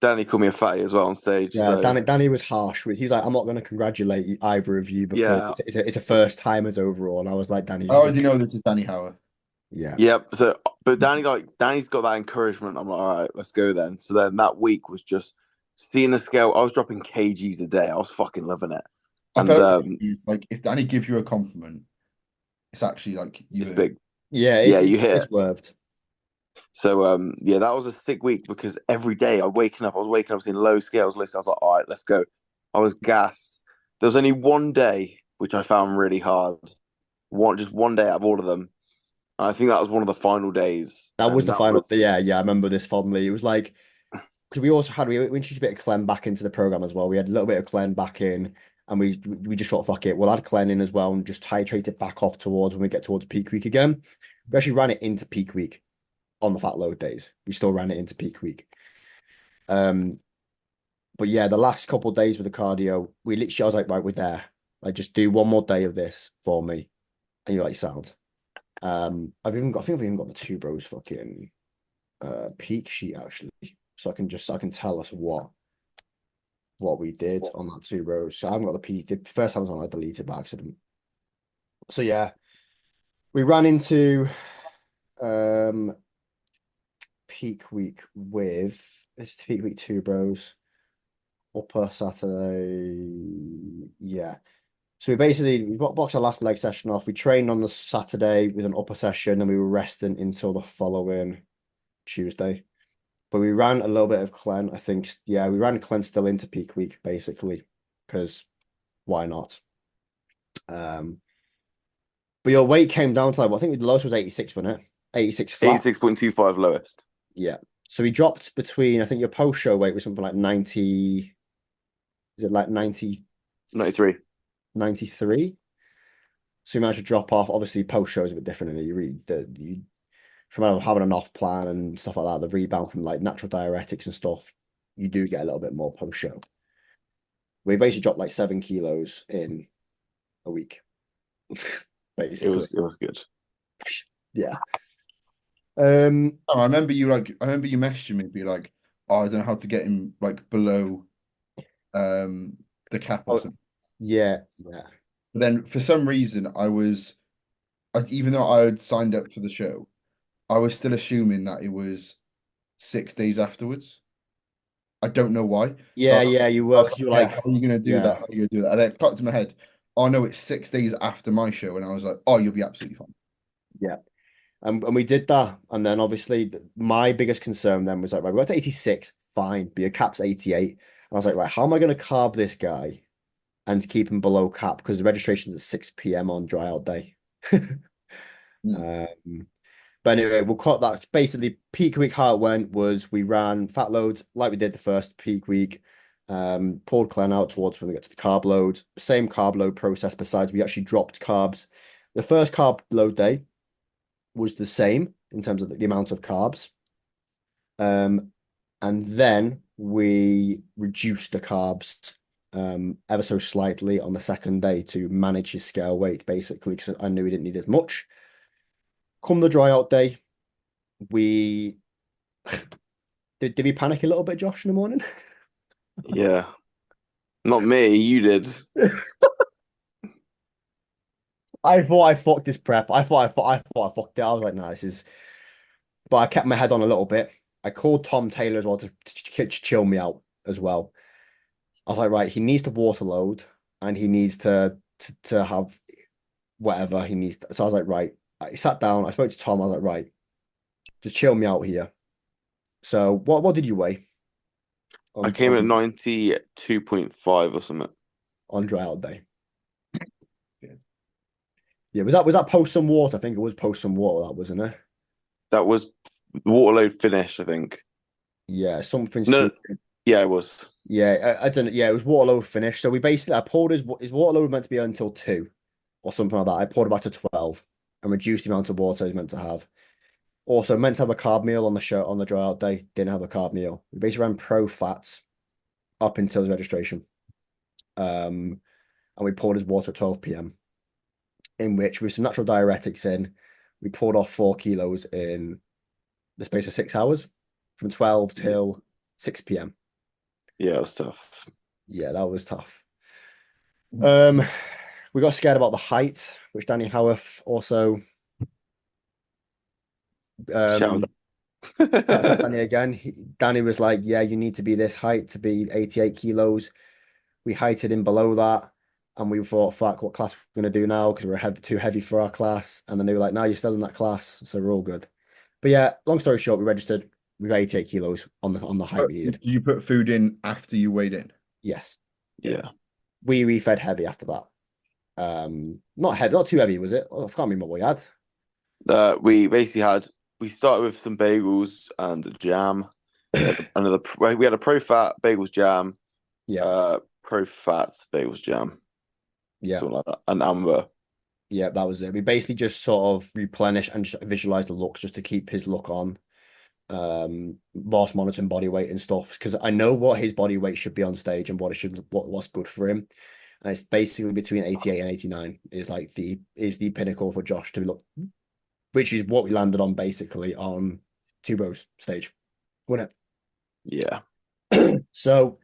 Danny called me a fatty as well on stage. Yeah, So Danny was harsh with. He's like, I'm not going to congratulate either of you because yeah, it's a first timers overall. And I was like, Danny, I already know this is Danny Howard. yeah, yep. So but Danny's got that encouragement. I'm like, all right, let's go then. So then that week was just seeing the scale. I was dropping kgs a day. I was fucking loving it, I and feel like it's like if Danny gives you a compliment, it's actually like you it's earn. big. Yeah, Yeah, it's you hit it's it. worth. So yeah, that was a sick week because every day I was waking up seeing low scales list. I was like, all right, let's go. I was gassed. There was only one day which I found really hard. Just one day out of all of them. And I think that was one of the final days. That was And the that final. was Yeah, I remember this fondly. It was like because we introduced a bit of Clem back into the program as well. We had a little bit of Clem back in, and we just thought, fuck it, we'll add Clem in as well and just titrate it back off towards when we get towards peak week again. We actually ran it into peak week on the fat load days. We still ran it into peak week. But yeah, the last couple of days with the cardio, I was like, right, we're there. Like, just do one more day of this for me, and you're like, sound. I think I've even got the two bros fucking peak sheet actually, so I can tell us what we did on that two bros. So I haven't got the peak. The first time I deleted by accident. So yeah, we ran into um peak week with it's peak week two bros upper Saturday. Yeah. So we boxed our last leg session off. We trained on the Saturday with an upper session, and we were resting until the following Tuesday. But we ran a little bit of Clen. I think, yeah, we ran Clen still into peak week, basically, because why not? But your weight came down to like, well, I think the lowest was 86, wasn't it? 86 flat. 86.25 lowest. Yeah. So we dropped between, I think your post show weight was something like 90, is it like 90? 93. 93? So you managed to drop off. Obviously, post show is a bit different, and you from having an off plan and stuff like that, the rebound from like natural diuretics and stuff, you do get a little bit more post show. We basically dropped like 7 kilos in a week, basically. It was good. Yeah. I remember you messaging me, be like, oh, I don't know how to get him like below the cap or something. Yeah, yeah. But then for some reason even though I had signed up for the show, I was still assuming that it was 6 days afterwards. I don't know why. Yeah, you were because Like, you were yeah, like, how are you gonna do yeah, that? How are you gonna do that? And then it popped in my head, oh no, it's 6 days after my show. And I was like, oh, you'll be absolutely fine. yeah. And we did that. And then obviously my biggest concern then was like, right, we got to 86, fine, but your cap's 88. And I was like, right, how am I going to carb this guy and keep him below cap? Because the registration's at 6 p.m. on dry out day. But anyway, we'll cut that. Basically, peak week how it went was we ran fat loads like we did the first peak week. Pulled Clen out towards when we get to the carb load. Same carb load process, besides we actually dropped carbs. The first carb load day was the same in terms of the amount of carbs. And then we reduced the carbs ever so slightly on the second day to manage his scale weight, basically, because I knew he didn't need as much. Come the dry out day, we did we panic a little bit, Josh, in the morning? Yeah. Not me, you did. I thought I fucked this prep. I thought I fucked it. I was like, nah, this is. But I kept my head on a little bit. I called Tom Taylor as well to chill me out as well. I was like, right, he needs to water load and he needs to have whatever he needs. So I was like, right. I sat down. I spoke to Tom. I was like, right, just chill me out here. So what did you weigh I came at 92.5 or something. on dry out day? Yeah, was that post some water? I think it was post some water, that wasn't it? That was waterload finish, I think. Yeah, something. No, yeah, it was. Yeah, I don't know. Yeah, it was waterload finish. So I poured his waterload meant to be until 2 or something like that. I poured it back to 12 and reduced the amount of water he's meant to have. Also meant to have a carb meal on the show on the dry out day. Didn't have a carb meal. We basically ran pro fats up until the registration. And we poured his water at 12 p.m. in which with some natural diuretics in, we poured off 4 kilos in the space of 6 hours from 12 till 6 p.m. Yeah, it was tough. Yeah, that was tough. We got scared about the height, which Danny Howarth also Shout Shout out out. Danny again. Danny was like, "Yeah, you need to be this height to be 88 kilos." We heighted in below that, and we thought, "Fuck, what class we're gonna do now?" Because we're too heavy for our class. And then they were like, "No, you're still in that class, so we're all good." But yeah, long story short, we registered. We got 88 kilos on the height But we needed. do you put food in after you weighed in? Yes, Yeah. we refed heavy after that. Not heavy, not too heavy, was it? Oh, I can't remember what we had. We basically we started with some bagels and a jam. We had a pro fat bagels jam, Yeah, pro fat bagels jam, yeah, something like that, and amber. yeah. That was it. We basically just sort of replenish and just visualize the looks just to keep his look on. Whilst monitoring body weight and stuff because I know what his body weight should be on stage and what's good for him. And it's basically between 88 and 89 is like the pinnacle for Josh to look, which is what we landed on basically on Two Bros stage, wasn't Yeah. it? So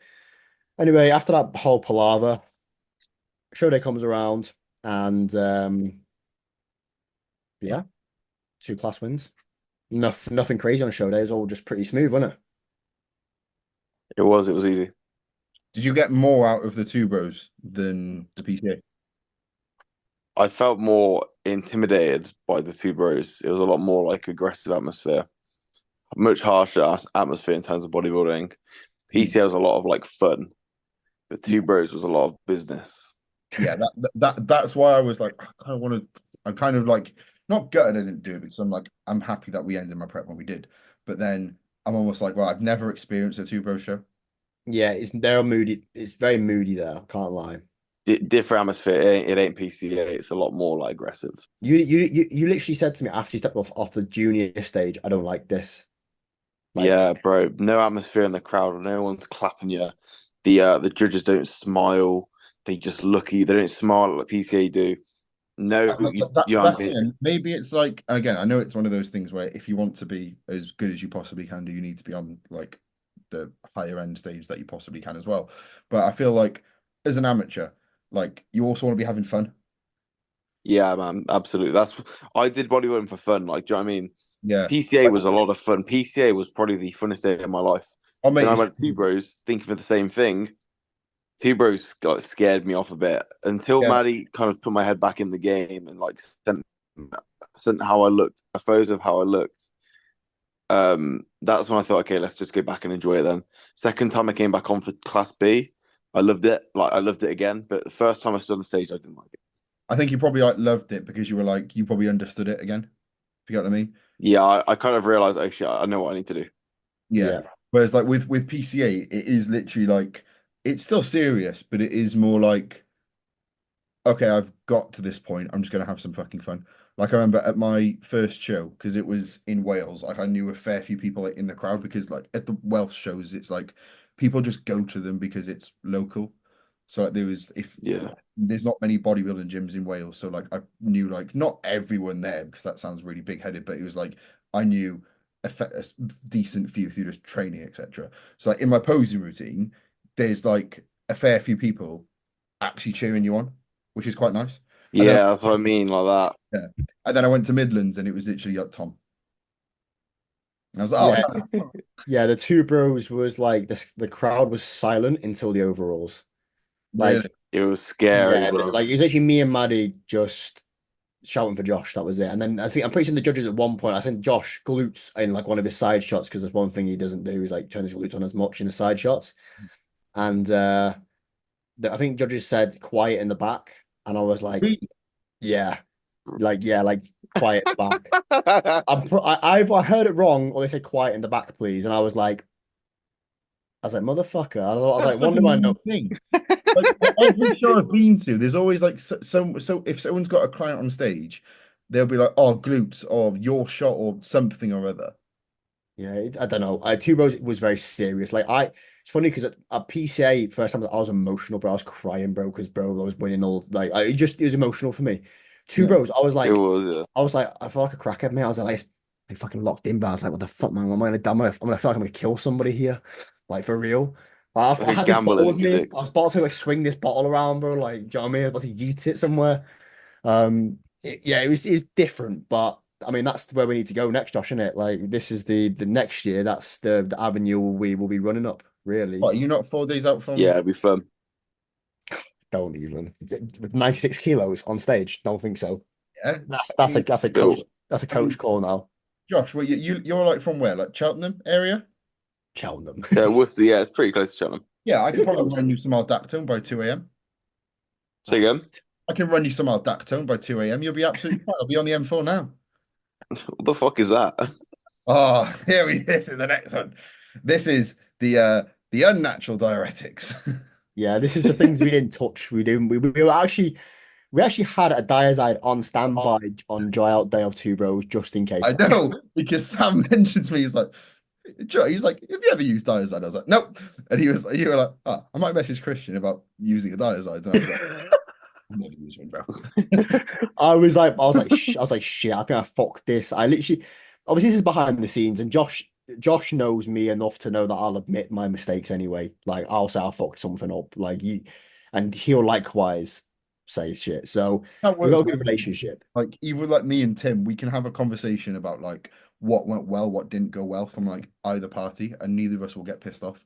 anyway, after that whole palaver, show day comes around and yeah, 2 class wins. Nothing crazy on show day. It was all just pretty smooth, wasn't it? It was easy. Did you get more out of the two bros than the PCA? I felt more intimidated by the two bros. It was a lot more like aggressive atmosphere, much harsher atmosphere in terms of bodybuilding. PCA was a lot of like fun. The two bros was a lot of business. Yeah, that's why I was like, I kind of want to. I'm kind of like not gutted I didn't do it because I'm like I'm happy that we ended my prep when we did, but then I'm almost like, well, I've never experienced a two bro show. Yeah, they're moody. It's very moody there. Can't lie. Different atmosphere. It ain't PCA. It's a lot more like aggressive. You literally said to me after you stepped off the junior stage, I don't like this. Like, Yeah, bro. No atmosphere in the crowd. No one's clapping you. The judges don't smile. They just look at you. They don't smile like PCA do. No, you know what That's I the mean? end. Maybe it's like again, I know it's one of those things where if you want to be as good as you possibly can do, you need to be on like the higher end stage that you possibly can as well. But I feel like as an amateur, like you also want to be having fun. Yeah, man. Absolutely. I did bodybuilding for fun. Like, do you know what I mean? Yeah. PCA Like, was a lot of fun. PCA was probably the funnest day of my life. oh Then mate, I went to Two Bros thinking of the same thing. Two Bros got scared me off a bit until yeah. Maddie kind of put my head back in the game and like sent how I looked, a photo of how I looked. That's when I thought, okay, let's just go back and enjoy it then. Second time I came back on for Class B, I loved it. Like I loved it again. But the first time I stood on the stage, I didn't like it. I think you probably like loved it because you were like you probably understood it again. If you get what I mean? Yeah, I kind of realized actually I know what I need to do. Yeah. yeah, Whereas like with PCA, it is literally like it's still serious, but it is more like okay, I've got to this point. I'm just gonna have some fucking fun. Like I remember at my first show, because it was in Wales, like I knew a fair few people like, in the crowd because like at the Welsh shows, it's like people just go to them because it's local. So like there was if Yeah. there's not many bodybuilding gyms in Wales, so like I knew like not everyone there because that sounds really big-headed, but it was like I knew a decent few through just training, etc. So like in my posing routine, there's like a fair few people actually cheering you on, which is quite nice. And then Yeah, that's what I mean, like that. yeah, and then I went to Midlands and it was literally like Tom. And I was like, oh, yeah, nice. yeah. The Two Bros was like the crowd was silent until the overalls. Really? Like, It was scary, yeah, bro. like it was actually me and Maddie just shouting for Josh. That was it. And then I'm pretty sure the judges at one point, I sent Josh glutes in like one of his side shots because there's one thing he doesn't do is like turn his glutes on as much in the side shots. And I think judges said quiet in the back, and I was like, yeah, like quiet in the back. I heard it wrong, or they said quiet in the back, please. And I was like, motherfucker. I was That's like, like one a of my new no. thing. Like every show I've been to, there's always like so if someone's got a client on stage, they'll be like, oh, glutes or your shot or something or other. Yeah, I don't know. Two Bros was very serious. It's funny because at PCA first time I was emotional, bro. I was crying, bro, because bro, I was winning all like it was emotional for me. Two Yeah. Bros, It was, yeah. I felt like a crackhead, man. I was like fucking locked in, but I was like, what the fuck, man? I'm gonna feel like I'm gonna kill somebody here, like for real. I Like a had this bottle with gambling me. I addict. was about to like swing this bottle around, bro. Like, do you know what I mean? I was about to yeet it somewhere. Yeah, it's different, but I mean, that's where we need to go next, Josh, isn't it? Like, this is the next year. That's the avenue we will be running up. Really, What, are you not 4 days out Yeah, from? it'd be fun. don't even with 96 kilos on stage. Don't think so. Yeah. That's a coach. Still, That's a coach call now. Josh, well, you're like from where? Like Cheltenham area? Cheltenham. yeah, Worcester, yeah, it's pretty close to Cheltenham. Yeah, I can probably Close. run you some Aldactone by 2 a.m. Say again, I can run you some Aldactone by 2 a.m. You'll be absolutely fine. I'll be on the M4 now. what the fuck is that? Oh, this is the next one. This is the unnatural diuretics. Yeah, this is the things we didn't touch. We actually had a diazide on standby on dry out day of two bros just in case. I know because Sam mentioned to me, he's like, Joe, he's like, have you ever used diazide? I was like, nope. And you were like, oh, I might message Christian about using a diazide. And I was like, I've never used one, bro. I was like, shit, I think I fucked this. I literally, obviously, this is behind the scenes, and Josh knows me enough to know that I'll admit my mistakes anyway. Like, I'll say I fucked something up, and he'll likewise say shit. So That we've got works a good well. relationship. Like even like me and Tim, we can have a conversation about like what went well, what didn't go well from like either party, and neither of us will get pissed off.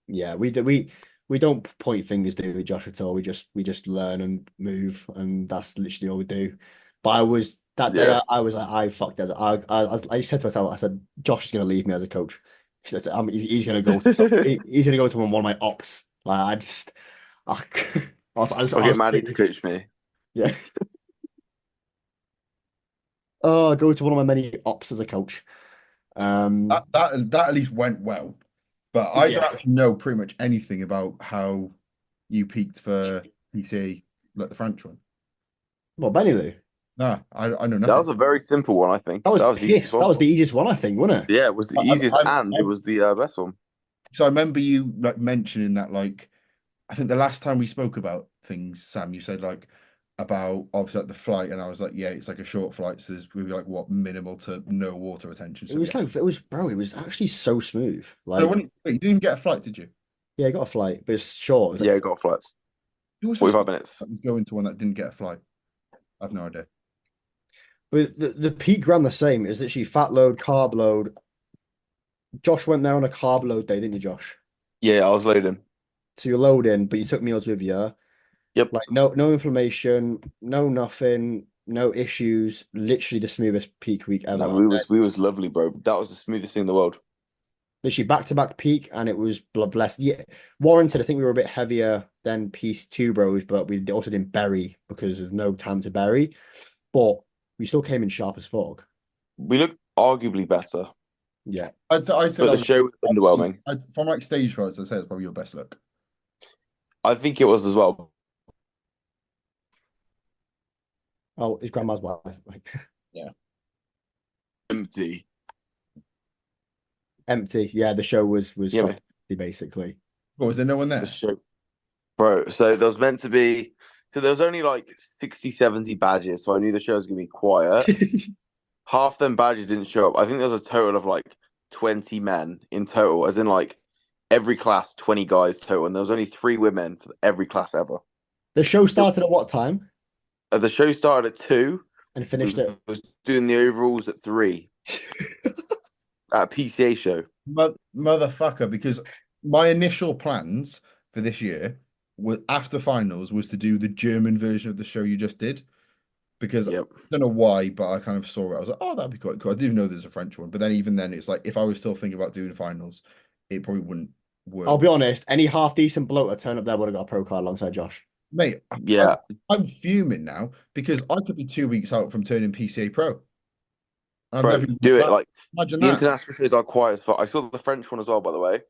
Yeah, we don't point fingers, do we, Josh, at all. We just learn and move, and that's literally all we do. But I was that day, Yeah, I was like, I fucked it. I said to myself, I said, Josh is gonna leave me as a coach. He said, he's gonna go he's gonna go to one of my ops. Like I, I'll get Maddie to coach me. yeah. Oh, go to one of my many ops as a coach. That at least went well. But I don't Yeah. actually know pretty much anything about how you peaked for PCA, like the French one. Well, Benny Lou. Nah, I know That was nothing. a very simple one, I think. That was That was the easiest piss. That one. was the easiest one, I think, wasn't it? Yeah, it was the easiest and it was the best one. So I remember you like mentioning that like I think the last time we spoke about things, Sam, you said like about obviously like the flight, and I was like, yeah, it's like a short flight, so there's maybe like what minimal to no water retention. It So was yeah. like it was actually so smooth. So Like, wait, you didn't even get a flight, did you? yeah, I got a flight, but it's short. It was Yeah, like got flights. Who was supposed 45 minutes. to go into one that didn't get a flight? I've no idea. but the peak ran the same. It was literally fat load, carb load. Josh went there on a carb load day, didn't you, Josh? Yeah, I was loading. So you load in, but you took meals with you. Yep. Like no inflammation, no nothing, no issues. Literally the smoothest peak week ever. No, we was lovely, bro. That was the smoothest thing in the world. Literally back to back peak, and it was blood blessed. Yeah, warranted. I think we were a bit heavier than piece two bros, but we also didn't bury because there's no time to bury. But we still came in sharp as fuck. We looked arguably better, Yeah. I'd say but the show was underwhelming. from like stage photos, I'd say it's probably your best look. I think it was as well. Oh, his grandma's wife. Like Empty. empty. Yeah, the show was Yeah, fucking empty, basically. What, was there no one the there? show, bro. So there was meant to be. So there was only like 60, 70 badges, so I knew the show was gonna be quiet. Half them badges didn't show up. I think there was a total of like 20 men in total, as in like every class, 20 guys total, and there was only 3 women for every class ever. The show started at what time The show started at 2. and finished at Was doing the overalls at 3 at a PCA show. Motherfucker, because my initial plans for this year were after finals was to do the German version of the show you just did. Because Yep. I don't know why, but I kind of saw it. I was like, oh, that'd be quite cool. I didn't know there's a French one. But then even then, it's like if I was still thinking about doing finals, it probably wouldn't work. I'll be honest, any half decent bloke that turned up there would have got a pro card alongside Josh. Mate, Yeah. I'm fuming now because I could be 2 weeks out from turning PCA pro. I've Bro, never even do it. thought- Like Imagine the that. international shows are quiet as fuck. I saw the French one as well, by the way.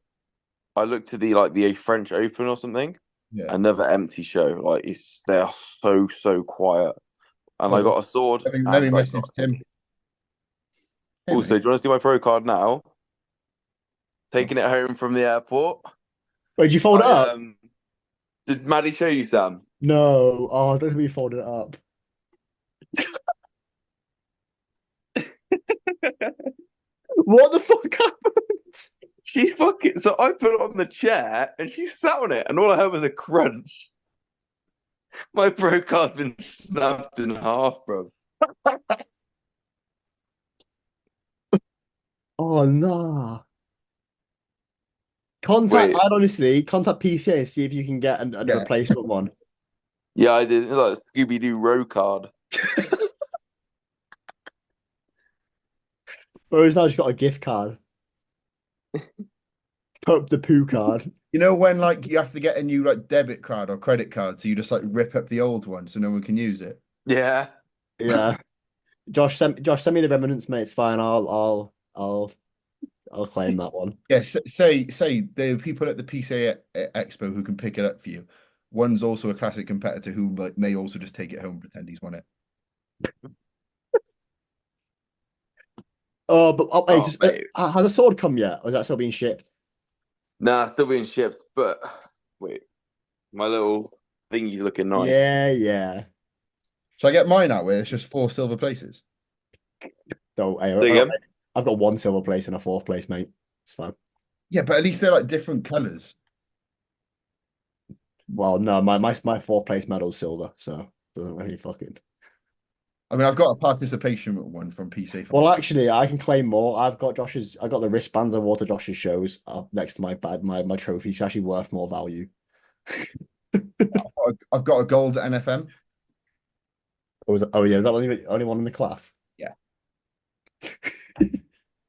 I looked at the French Open or something. Yeah. Another empty show. Like they are so quiet. And I got a sword. Let me and I message got- Tim. Hey, Also, mate. do you want to see my pro card now? Taking it home from the airport. Wait, did you fold it up? Did Maddie show you, Sam? No. Oh, don't think we folded it up. What the fuck happened? She's fucking. So I put it on the chair and she sat on it, and all I heard was a crunch. My pro card's been snapped in half, bro. Oh no. Wait, I'd honestly contact PCA and see if you can get a Yeah. replacement one. yeah, I did. It's like a Scooby-Doo row card. Or is now just got a gift card? Pope the poo card. You know when like you have to get a new like debit card or credit card, so you just like rip up the old one so no one can use it. Yeah. Yeah. Josh, send me the remnants, mate. It's fine. I'll claim that one. Yeah, say the people at the PCA Expo who can pick it up for you. One's also a classic competitor who like may also just take it home and pretend he's won it. Oh, but oh, Oh, mate. has a sword come yet? Or is that still being shipped? Nah, still being shipped, but wait, my little thingy's looking nice. Yeah, yeah. Shall I get mine out where it's just 4 silver places? So Again? I've got 1 silver place and a 4th place, mate. It's fine. Yeah, but at least they're like different colors. Well, no, my 4th place medal's silver, so doesn't really fucking. I mean, I've got a participation one from PC. Well, actually, I can claim more. I got the wristband I wore to Josh's shows next to my trophy. It's actually worth more value. I've got a gold NFM. Oh yeah, is that only one in the class? Yeah.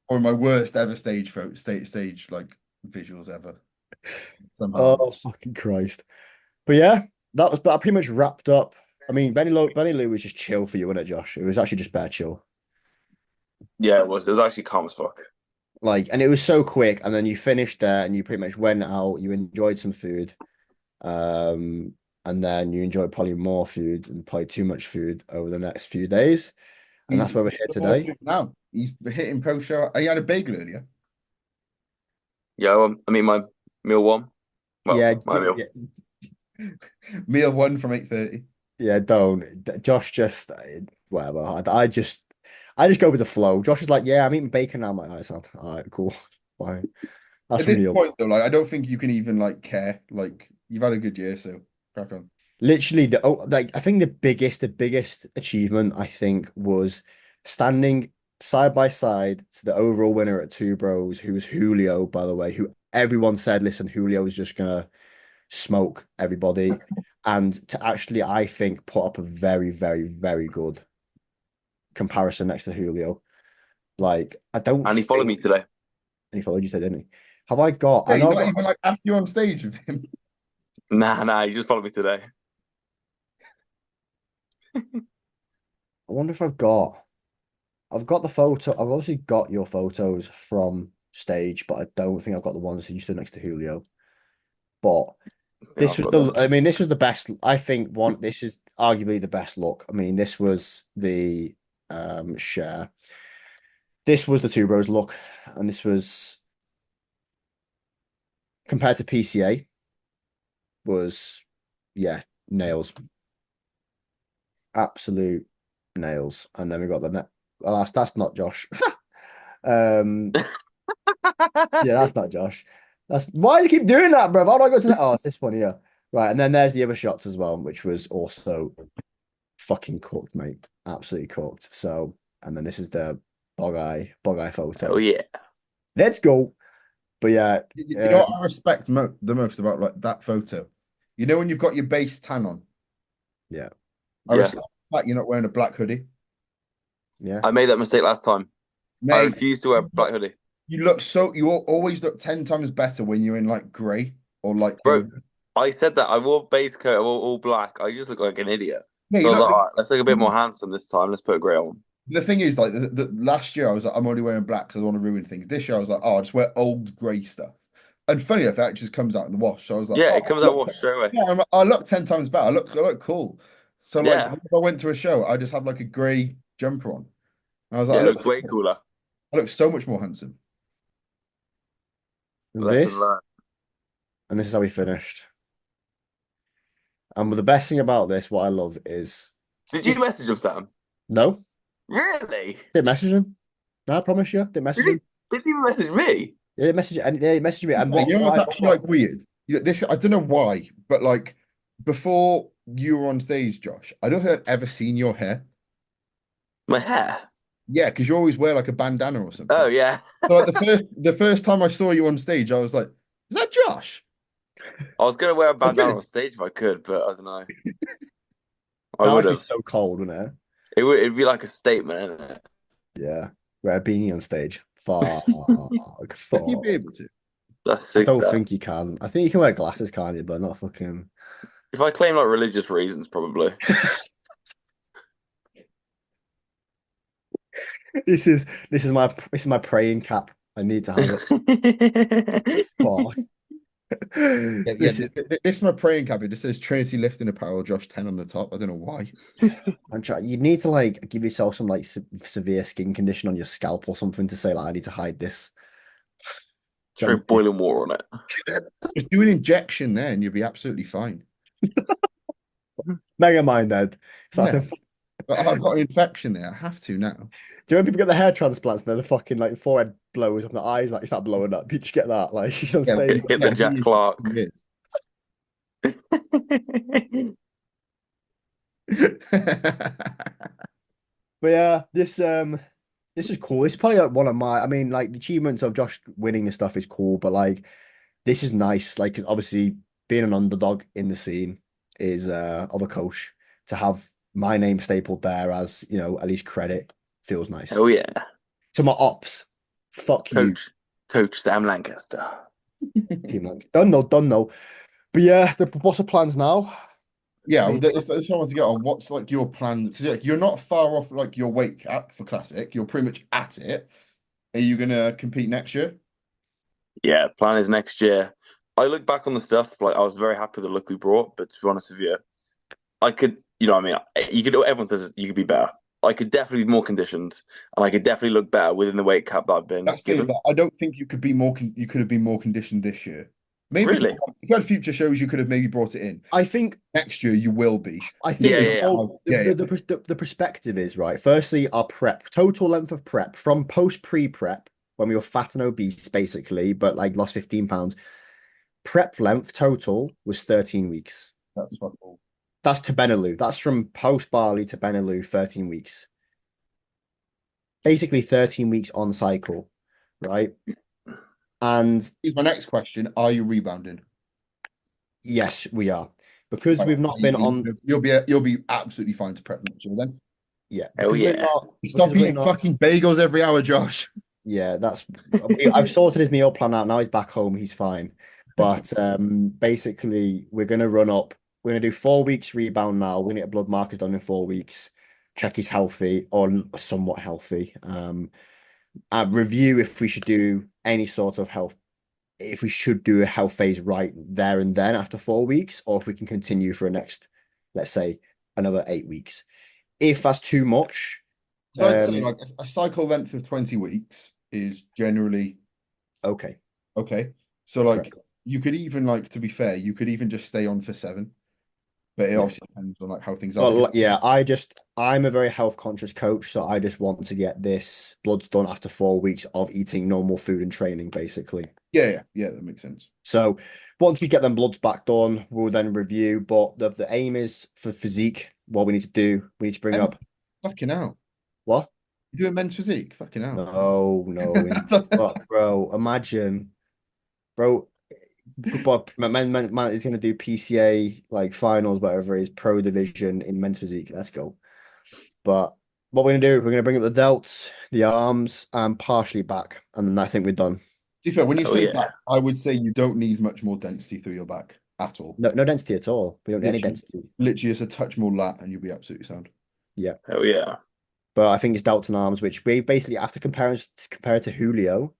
Or my worst ever stage like visuals ever. Somehow. Oh fucking Christ! But yeah, but I pretty much wrapped up. I mean, Benny Lou was just chill for you, wasn't it, Josh? It was actually just bare chill. Yeah, it was. It was actually calm as fuck. Like, and it was so quick, and then you finished there, and you pretty much went out. You enjoyed some food, and then you enjoyed probably more food and probably too much food over the next few days, and that's where we're here today. Now he's hitting pro show. He had a bagel earlier. Yeah, I mean my meal one. Well, Yeah, my meal. yeah, Meal one from 8:30. yeah. Don't Josh just whatever. I just go with the flow. Josh is like, yeah, I'm eating bacon now. I'm like, all right, cool, fine. That's At a this meal. point though, like I don't think you can even like care. Like you've had a good year, so crack on. Literally, I think the biggest achievement I think was standing side by side to the overall winner at Two Bros, who was Julio, by the way, who everyone said, listen, Julio is just gonna smoke everybody, and to actually, I think, put up a very, very, very good comparison next to Julio. Like, I don't And he followed me think, today. and he followed you, said, didn't he? Have I got? Yeah, I you're know. not even like after you're on stage with him. Nah, he just followed me today. I wonder if I've got. I've got the photo. I've obviously got your photos from stage, but I don't think I've got the ones who you stood next to Julio. But Yeah, I've got them. I mean, this was the best. I think this is arguably the best look. I mean, this was the share. This was the Two Bros look, and this was compared to PCA was, yeah, nails, absolute nails. And then we got the net. Oh, that's not Josh. Yeah, that's not Josh. That's why do you keep doing that, bro? How do I go to that? Oh, it's this one here. Right, and then there's the other shots as well, which was also fucking cooked, mate. Absolutely cooked. So, and then this is the bog eye photo. Oh yeah. Let's go. But yeah, You know what I respect the most about like that photo? You know when you've got your base tan on? yeah, I Yeah. respect the fact you're not wearing a black hoodie. yeah. I made that mistake last time. I Mate, refused to wear a black hoodie. you always look 10 times better when you're in like grey or like Bro, I said that. I wore base coat, I wore all black. I just look like an idiot. Yeah, So you I was look, like, all right, let's look a bit more handsome this time. Let's put a grey on. the thing is like the last year I was like I'm only wearing black because I want to ruin things. This year I was like, oh, I'll just wear old grey stuff. And funny enough, that just comes out in the wash. So I was like, Yeah, oh, it comes out washed straight away. yeah, I look 10 times better. I look cool. So like Yeah. if I went to a show, I just have like a grey jumper on. And I was like, Yeah, it looks way cooler. I look so much more handsome. This Lesson learned. and this is how we finished. And the best thing about this, what I love is Did you message him, Sam? no, Really? didn't message him. No, I promise you, didn't message Really? him. Didn't even message me? They didn't message, and they messaged me. And Yeah, you know what's actually what- like weird? You know, this I don't know why, but like before you were on stage, Josh, I don't think I'd ever seen your hair. My hair. Yeah, because you always wear like a bandana or Oh something. yeah. So like the first time I saw you on stage, I was like, "Is that Josh?" I was gonna wear a Oh, bandana on good. stage if I could, but I don't know. I That would must be have. so cold, wouldn't it? It'd be like a statement, isn't it? Yeah. Wear a beanie on stage. Fuck. Would you be Fuck. able to? That's I sick. don't That think you can. I think you can wear glasses, can't you? But not fucking. if I claim like religious reasons, probably. This is my praying cap. I need to have it. Fuck. Yeah, yeah. This is This is my praying cabin. It says Trinity lifting apparel, Josh 10 on the top. I don't know why. I'm trying. You need to like give yourself some like severe skin condition on your scalp or something to say like I need to hide this. Throw boiling water on Just do an injection there and you'll be absolutely fine. Mega mind Ed. Yeah. But I've got an infection there. I have to now. Do you know when people get the hair transplants and then the fucking like forehead blows up and the eyes like start blowing up? You just get that. Like she's on Yeah, stage. it. Hit the yeah, Jack Clark. But yeah, this is cool. It's probably like one of my I mean, like the achievements of Josh winning this stuff is cool, but like this is nice. Like obviously being an underdog in the scene is of a coach to have my name stapled there as, at least credit feels nice. Oh yeah, To my ops, fuck you, Coach Sam Lancaster. team like done no. But yeah, what's the plans now? I Yeah, mean, that's what I want to get on. What's like your plan? Because you're not far off like your weight cap for classic. You're pretty much at it. Are you gonna compete next year? Yeah, plan is next year. I look back on the stuff, like I was very happy with the look we brought, but to be honest with you, I could, what I mean, you could, everyone says you could be better. I could definitely be more conditioned and I could definitely look better within the weight cap that I've been That's the thing is given. that I don't think you could be more. You could have been more conditioned this year. Maybe Really? if you had future shows, you could have maybe brought it in. I think Next year, you will be. I Yeah, think Because yeah, the yeah. whole yeah, yeah. the perspective is right. Firstly, our prep, total length of prep from post pre-prep when we were fat and obese, basically, but like lost 15 pounds. Prep length total was 13 weeks. That's fuck all. That's to Benelux. That's from post Bali to Benelux, 13 weeks. Basically 13 weeks on cycle, right? And Here's my next question: are you rebounding? yes, we are. Because Right. we've not been on, You'll be absolutely fine to prep next year then. yeah, Hell yeah. Stop eating fucking bagels every hour, Josh. Yeah, I've sorted his meal plan out. Now he's back home. He's fine. But basically, we're gonna do 4 weeks rebound now. We're gonna get blood markers done in 4 weeks. Check he's healthy or somewhat healthy. Review if we should do any sort of health, if we should do a health phase right there and then after 4 weeks, or if we can continue for a next, let's say, another 8 weeks. If that's too much, So I'd say like a cycle length of 20 weeks is generally okay. okay. So like Correct. you could even like to be fair, you could even just stay on for 7, but it Yes. obviously depends on like how things are. Well, yeah, I'm a very health conscious coach, so I just want to get this bloods done after 4 weeks of eating normal food and training, basically. Yeah, that makes sense. So once we get them bloods back done, we'll then review. But the aim is for physique. What we need to do, we need to bring Men's, up fucking hell. what? You doing men's physique? Fucking hell. No, no, but bro, imagine, bro. But man is going to do PCA like finals, whatever it is, pro division in men's physique. Let's go. But what we're going to do, we're going to bring up the delts, the arms, and partially back. And then I think we're done. To be fair, when you Oh say yeah. that, I would say you don't need much more density through your back at all. No, no density at all. We don't need any Literally, density. literally just a touch more lat and you'll be absolutely sound. Yeah. Oh yeah. But I think it's delts and arms, which we basically, after compare it to Julio,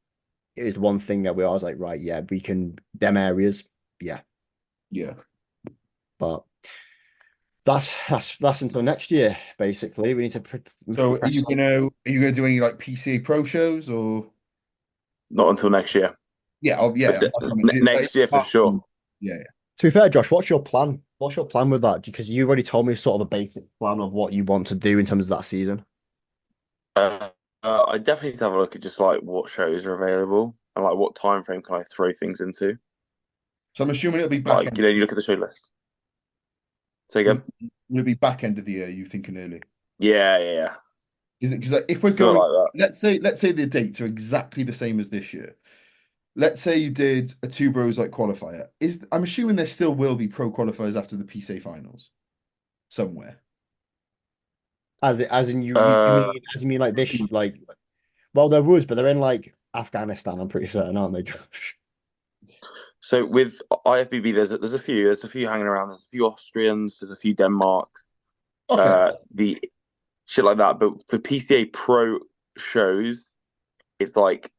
it is one thing that we always like, right, yeah, we can, them areas. Yeah. Yeah. But that's until next year, basically. We need to So press on. are you gonna do any like PCA pro shows or Not until next year. yeah, oh, But yeah. next year for sure. Yeah, yeah. To be fair, Josh, what's your plan? What's your plan with that? Because you've already told me sort of a basic plan of what you want to do in terms of that season. Uh, I definitely need to have a look at just like what shows are available and like what time frame can I throw things into. So I'm assuming it'll be back Like, end. you look at the show list. Say again. Will it be back end of the year, you thinking early? Yeah, yeah, yeah. Is it because like, if we're Something going, like let's say the dates are exactly the same as this year. Let's say you did a two bros like qualifier. I'm assuming there still will be pro qualifiers after the PSA finals somewhere. As in that. you mean like this like well there was, but they're in like Afghanistan, I'm pretty certain, aren't they, Josh? So with IFBB, there's a few hanging around. There's a few Austrians. There's a few Denmark. Okay, The shit like that. But for PCA Pro shows, it's like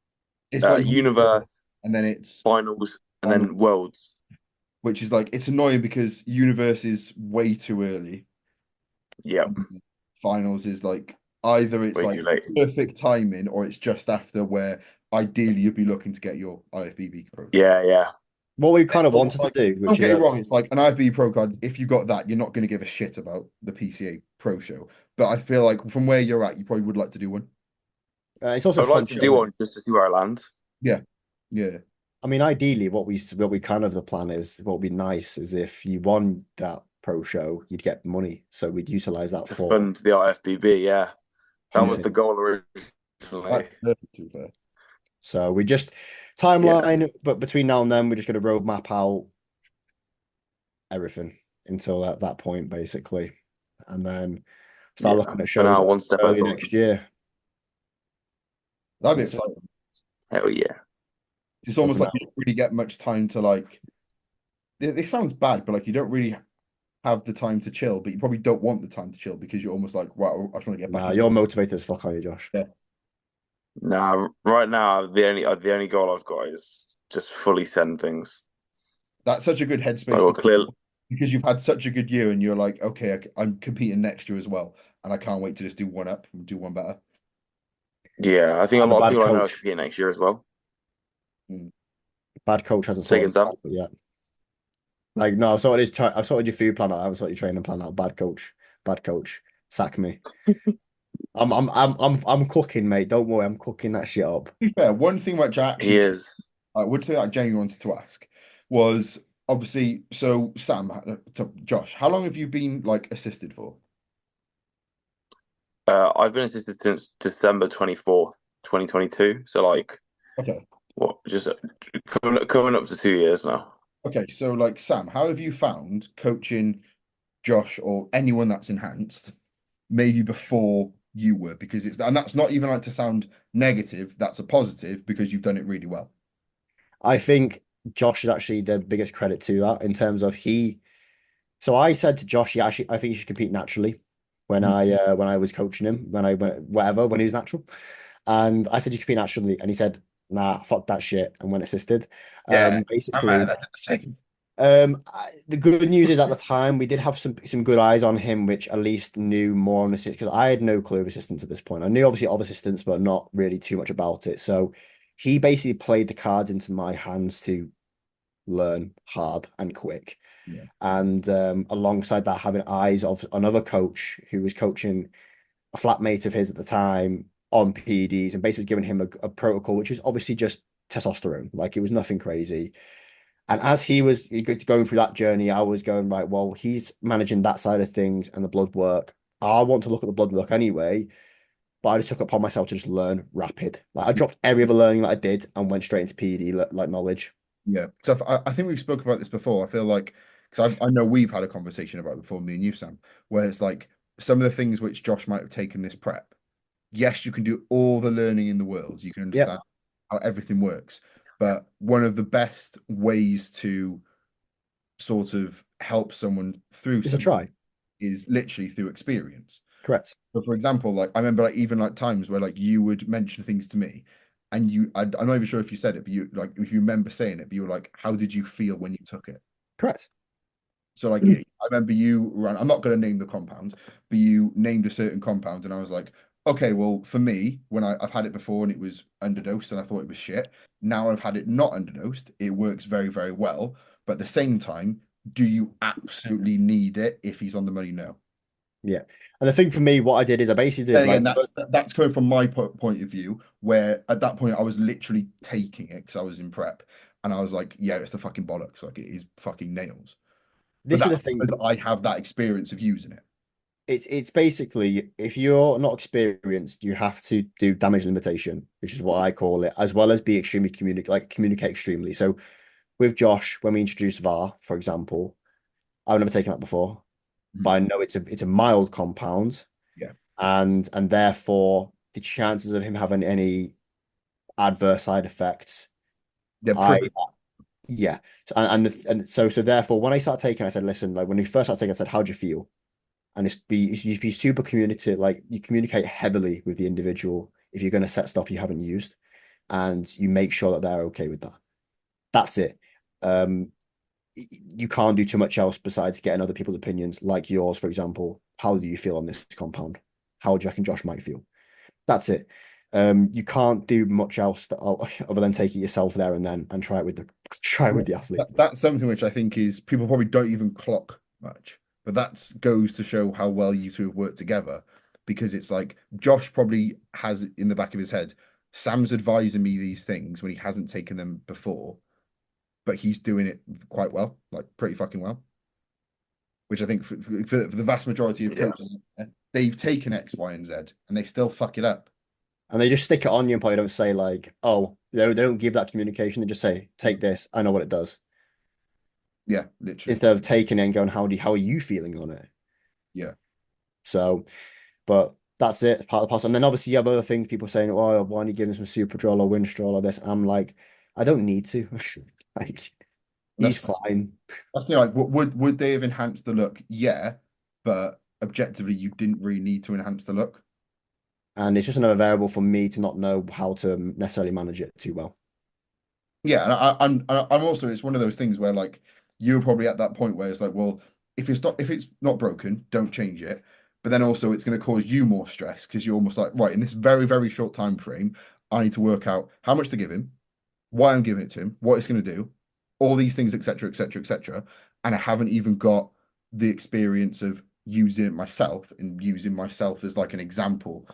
it's like Universe and then it's finals and final, then Worlds. which is like it's annoying because universe is way too early. Yep, And finals is like either it's way like too late. perfect timing or it's just after where ideally you'd be looking to get your IFBB pro card. Yeah, yeah, What we kind of Almost wanted to like, do, don't which is get it wrong, it's like an IFBB pro card. If you got that, you're not going to give a shit about the PCA pro show. But I feel like from where you're at, you probably would like to do one. it's also a I'd like fun to do show. one just to see where I land. Yeah, yeah. I mean, ideally, what we kind of the plan is what would be nice is if you won that pro show, you'd get money. So we'd utilize that To for fund the IFBB. Yeah, that was hunting. the goal originally. That's perfect, to be fair. So we just Yeah, timeline, but between now and then, we're just going to roadmap out everything until that point, basically, and then start yeah. looking at For shows now, one step at a early time. next year. That'd be That's it. exciting. Hell yeah. It's But almost for like now, you don't really get much time to like. It sounds bad, but like you don't really have the time to chill, but you probably don't want the time to chill because you're almost like, wow, I just want to get back nah, in. you're motivated as fuck, are you, Josh? Yeah, Nah, right now the only goal I've got is just fully send things. that's such a good I headspace to got clear. because you've had such a good year and you're like, okay, I'm competing next year as well, and I can't wait to just do one up and do one better. Yeah, I think a And a lot of bad people I know are coach. competing next year as well. Mm. Bad coach hasn't Say again, sorted Sam. it out yet. Like, no, I've sorted your food plan out. I've sorted your training plan out. Bad coach, sack me. I'm cooking, mate. Don't worry, I'm cooking that shit up. To be fair, one thing which He is. I would say I genuinely wanted to ask was obviously so Sam, Josh, how long have you been like assisted for? I've been assisted since December 24th, 2022. So like Okay. what? Just coming up to 2 years now. Okay, so like Sam, how have you found coaching Josh or anyone that's enhanced maybe before you were? Because it's and that's not even like to sound negative, that's a positive because you've done it really well. I think Josh is actually the biggest credit to that in terms of he. So I said to Josh, I think he should compete naturally Mm. when I was coaching him when I went whatever when he was natural, and I said you compete naturally, and he said nah, fuck that shit, and went assisted. Yeah, I'm Basically, mad at the second. the good news is at the time we did have some good eyes on him, which at least knew more on assist because I had no clue of assistance at this point. I knew obviously of assistance, but not really too much about it. So he basically played the cards into my hands to learn hard and quick. Yeah. And alongside that, having eyes of another coach who was coaching a flatmate of his at the time on PEDs and basically was giving him a protocol, which is obviously just testosterone. Like it was nothing crazy. And as he was going through that journey, I was going, right, well, he's managing that side of things and the blood work. I want to look at the blood work anyway, but I just took it upon myself to just learn rapid. Like I dropped every other learning that I did and went straight into PED like knowledge. Yeah. So I think we've spoken about this before. I feel like because I know we've had a conversation about it before, me and you, Sam, where it's like some of the things which Josh might have taken this prep. Yes, you can do all the learning in the world. You can Yeah, understand how everything works. But one of the best ways to sort of help someone through it's a something try. is literally through experience. Correct. So for example, like I remember like even like times where like you would mention things to me and I'm not even sure if you said it, but you like if you remember saying it, but you were like, how did you feel when you took it? Correct. So like I remember you ran, I'm not going to name the compound, but you named a certain compound and I was like, okay, well for me, when I've had it before and it was underdosed and I thought it was shit. Now I've had it not underdosed, it works very, very well. But at the same time, do you absolutely need it if he's on the money? No. Yeah. And the thing for me, what I did is I basically Then did again, like, that's coming from my point of view, where at that point I was literally taking it because I was in prep, and I was like, yeah, it's the fucking bollocks, like it is fucking nails. But this is the that's thing. because I have that experience of using it. it's basically if you're not experienced, you have to do damage limitation, which is what I call it, as well as be extremely communicate extremely. So with Josh, when we introduced VAR, for example, I've never taken that before, but Mhm. I know it's a mild compound, Yeah. and therefore the chances of him having any adverse side effects, They're I pretty. yeah. So, and so therefore when I started taking, I said, listen, like when we first started taking, I said, how do you feel? And you be super communicative, like you communicate heavily with the individual if you're going to set stuff you haven't used, and you make sure that they're okay with that. That's it. Um, you can't do too much else besides getting other people's opinions, like yours, for example. How do you feel on this compound? How do you reckon Josh might feel? That's it. You can't do much else other than take it yourself there and then and try it Yeah. with the athlete. That's something which I think is people probably don't even clock much, but that goes to show how well you two have worked together. Because it's like Josh probably has in the back of his head, Sam's advising me these things when he hasn't taken them before, but he's doing it quite well, like pretty fucking well. Which I think for the vast majority of Yeah. coaches, they've taken X, Y, and Z, and they still fuck it up. And they just stick it on you and probably don't say like, oh, they don't give that communication. They just say, take this. I know what it does. Yeah, literally. Instead of taking it and going, how are you feeling on it? Yeah. So, but that's it, part of the process. And then obviously you have other things, people saying, oh, why don't you give him some Superdrol or Winstrol or this? I'm like, I don't need to. Like, That's he's fine. fine. That's the like, would they have enhanced the look? Yeah, but objectively, you didn't really need to enhance the look. And it's just another variable for me to not know how to necessarily manage it too well. Yeah, and I'm also it's one of those things where like you're probably at that point where it's like, well, if it's not broken, don't change it. But then also it's going to cause you more stress because you're almost like, right, in this very, very short time frame, I need to work out how much to give him, why I'm giving it to him, what it's going to do, all these things, etc., etc., etc. And I haven't even got the experience of using it myself and using myself as like an example.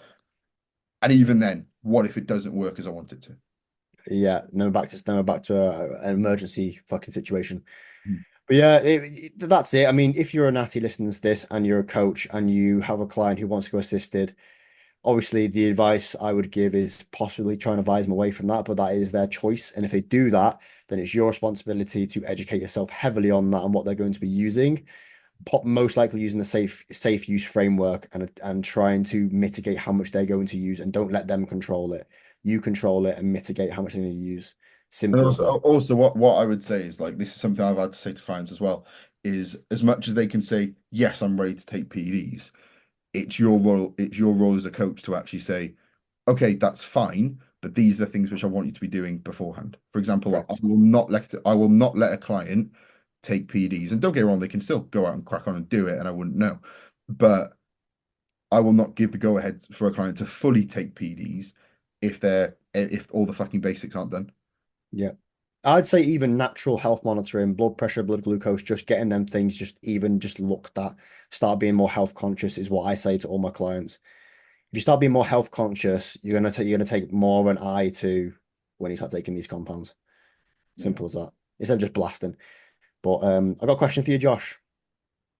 And even then, what if it doesn't work as I want it to? Yeah, no back to an emergency fucking situation. Mm. But yeah, that's it. I mean, if you're a natty listening to this and you're a coach and you have a client who wants to go assisted, obviously the advice I would give is possibly try and advise them away from that, but that is their choice. And if they do that, then it's your responsibility to educate yourself heavily on that and what they're going to be using. Most likely using a safe use framework and trying to mitigate how much they're going to use and don't let them control it. You control it and mitigate how much they're going to use. And Simple as that. also what I would say is like this is something I've had to say to clients as well, is as much as they can say, yes, I'm ready to take PEDs, it's your role as a coach to actually say, okay, that's fine, but these are the things which I want you to be doing beforehand. For example, Correct. I will not let a client take PEDs. And don't get me wrong, they can still go out and crack on and do it, and I wouldn't know. But I will not give the go ahead for a client to fully take PEDs if all the fucking basics aren't done. Yeah. I'd say even natural health monitoring, blood pressure, blood glucose, just getting them things just looked at, start being more health conscious is what I say to all my clients. If you start being more health conscious, you're gonna take more of an eye to when you start taking these compounds. Yeah. Simple as that. Instead of just blasting. But I got a question for you, Josh.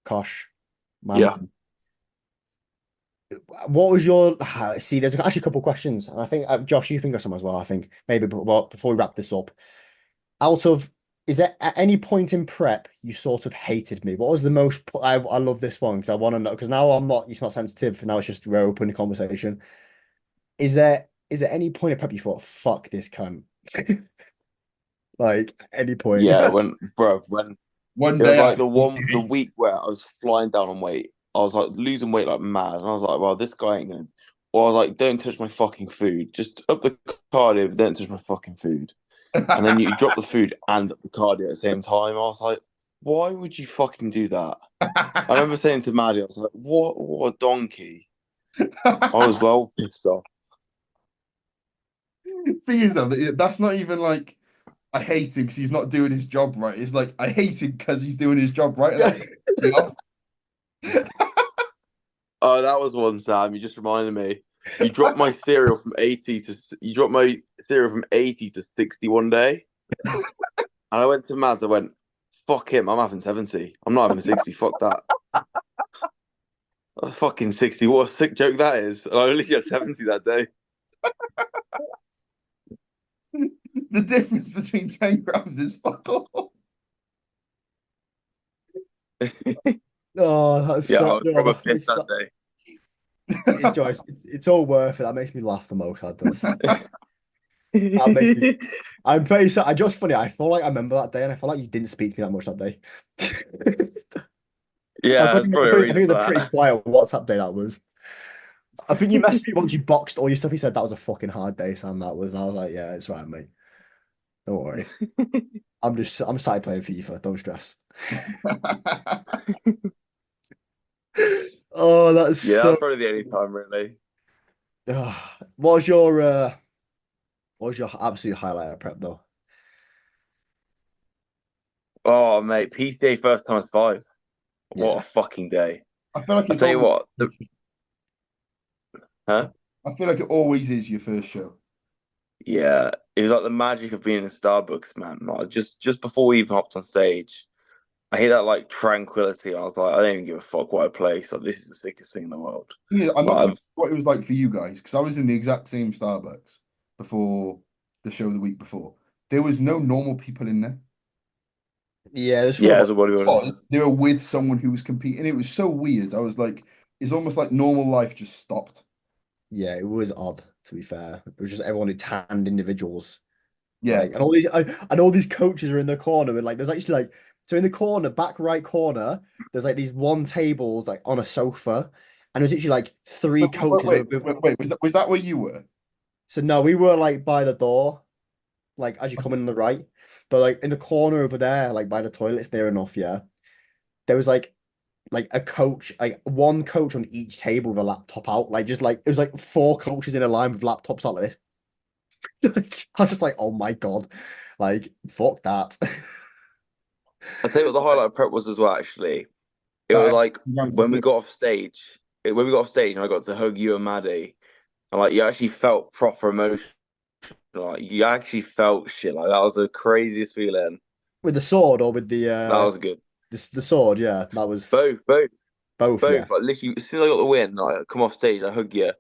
Kosh, my Yeah. man. What was your see? There's actually a couple of questions, and I think Josh, you think of some as well. I think maybe before we wrap this up, out of is there at any point in prep you sort of hated me? What was the most? I love this one because I want to know because now I'm not. It's not sensitive. Now it's just we're open conversation. Is there any point in prep you thought fuck this cunt? Like any point? Yeah, when One it was day like I the week where I was flying down on weight. I was like losing weight like mad, and I was like, "Well, this guy ain't gonna." Or I was like, "Don't touch my fucking food. Just up the cardio, but don't touch my fucking food." And then you drop the food and up the cardio at the same time. I was like, "Why would you fucking do that?" I remember saying to Maddie, I was like, What a donkey." I was well pissed off. Thing is though, that's not even like I hate him because he's not doing his job right. It's like I hate him because he's doing his job right, and that pisses me off. Oh, that was one, Sam. You just reminded me. You dropped my cereal from 80 to 60 one day. And I went to Mads, I went, fuck him, I'm having 70. I'm not having 60, fuck that. That's fucking 60. What a sick joke that is. And I only got 70 that day. The difference between 10 grams is fuck all. Oh, that's Yeah, I so. was Oh, proper that pissed makes that that, day. Joyce, it's all worth it. That makes me laugh the most. That does. That makes me. I'm pretty. I just funny. I feel like I remember that day, and I feel like you didn't speak to me that much that day. Yeah, there's probably a I think reason it for was a pretty that. quiet WhatsApp day that was. I think you messaged me once you boxed all your stuff. You said that was a fucking hard day, Sam. That was, and I was like, yeah, it's right, mate. Don't worry. I'm side playing FIFA. Don't stress. Oh, that's Yeah, so. that's probably the only time, really. What was your absolute highlight of prep though? Oh, mate, PCA first times five. What Yeah, a fucking day. I feel like I it's tell you always, what, huh? I feel like it always is your first show. Yeah, it was like the magic of being in Starbucks, man. Like just before we even hopped on stage, I hear that like tranquility. I was like, I don't even give a fuck what I play. So this is the sickest thing in the world. Yeah, I'm not Like, too sure what it was like for you guys because I was in the exact same Starbucks before the show the week before. There was no normal people in there. yeah. It was full yeah, of as a bodybuilder. Because they were with someone who was competing. It was so weird. I was like, it's almost like normal life just stopped. yeah. It was odd to be fair. It was just everyone who tanned individuals. Yeah. Like, and all these coaches are in the corner, and like, there's actually like, so in the corner, back right corner, there's like these one tables like on a sofa, and there's literally like three coaches Wait. Was that where you were? so no, we were like by the door, like as you come in on the right, but like in the corner over there, like by the toilets near enough, yeah. There was like a coach, like one coach on each table with a laptop out, like just like it was like four coaches in a line with laptops out like this. I was just like, oh my God, like fuck that. I'll tell you what the highlight of prep was as well, actually. It was That like extra to when we sit. got off stage, when we got off stage and I got to hug you and Maddie, and like you actually felt proper emotion. Like you actually felt shit. Like that was the craziest feeling. With the sword or with That was good. the sword, yeah, that was Both, both, both, yeah. both. Like literally, as soon as I got the win, like I come off stage, I hug you,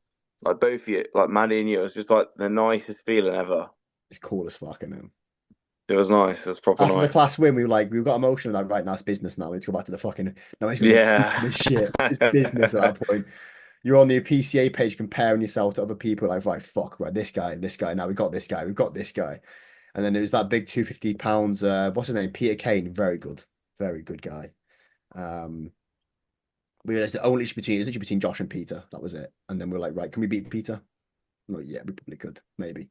like both of you, like Maddie and you. It was just like the nicest feeling ever. It's cool as fuck, isn't it? It was nice. It was proper After the nice. class win, we got emotional like right now it's business now. We need to go back to the fucking no, it's gonna Yeah. this shit. It's business at that point. You're on the PCA page comparing yourself to other people, like right, fuck, right, this guy, now we got this guy, we've got this guy. And then there was that big 250 pounds, what's his name? Peter Kane, very good guy. We realized the only issue between it was literally between Josh and Peter. That was it. And then we are like, right, can we beat Peter? No, yeah, we probably could, maybe.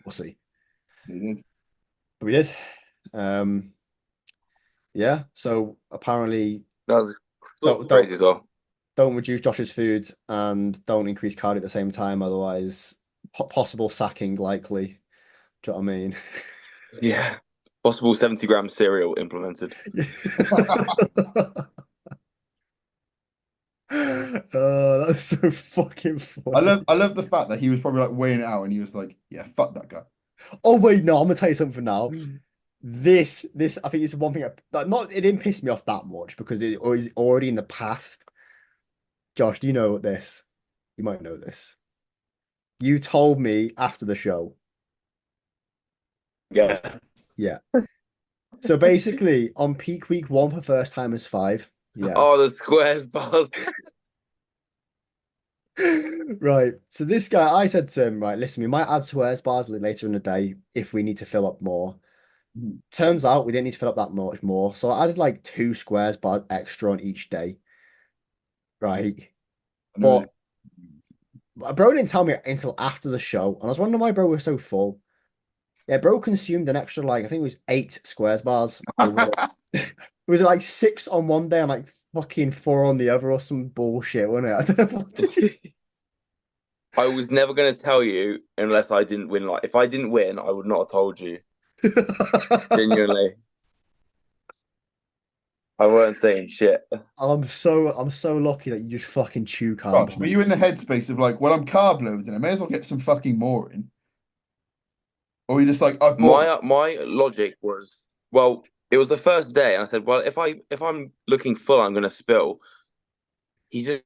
We'll see. They did. But we did. Um, yeah. So apparently, That was don't don't crazy as well. don't reduce Josh's food and don't increase cardio at the same time. Otherwise, possible sacking likely. Do you know what I mean? Yeah. Possible 70-gram cereal implemented. Oh, that's so fucking funny. I love the fact that he was probably like weighing it out and he was like, yeah, fuck that guy. Oh wait, no, I'm gonna tell you something now. This, I think it's one thing that not it didn't piss me off that much because it was already in the past. Josh, do you know this? You might know this. You told me after the show. Yeah. Yeah. So basically, on peak week one for first time is five. Yeah. Oh, the squares bars. Right. So this guy, I said to him, right, listen, we might add swears bars later in the day if we need to fill up more. Mhm. Turns out we didn't need to fill up that much more. So I added like two squares bars extra on each day. Right. I know But bro didn't tell me until after the show. And I was wondering why bro was so full. Yeah, bro consumed an extra like I think it was 8 squares bars over it was like 6 on one day and like fucking 4 on the other or some bullshit, wasn't it? I don't know what did you I was never going to tell you unless I didn't win. Like, if I didn't win, I would not have told you. Genuinely. I weren't saying shit. I'm so lucky that you just fucking chew Gosh, carbs, were man. you in the headspace of like, well, I'm carb loading, I may as well get some fucking more in? Or you just like, I bought My logic was, well, it was the first day, and I said, well, if I'm looking full, I'm going to spill. He just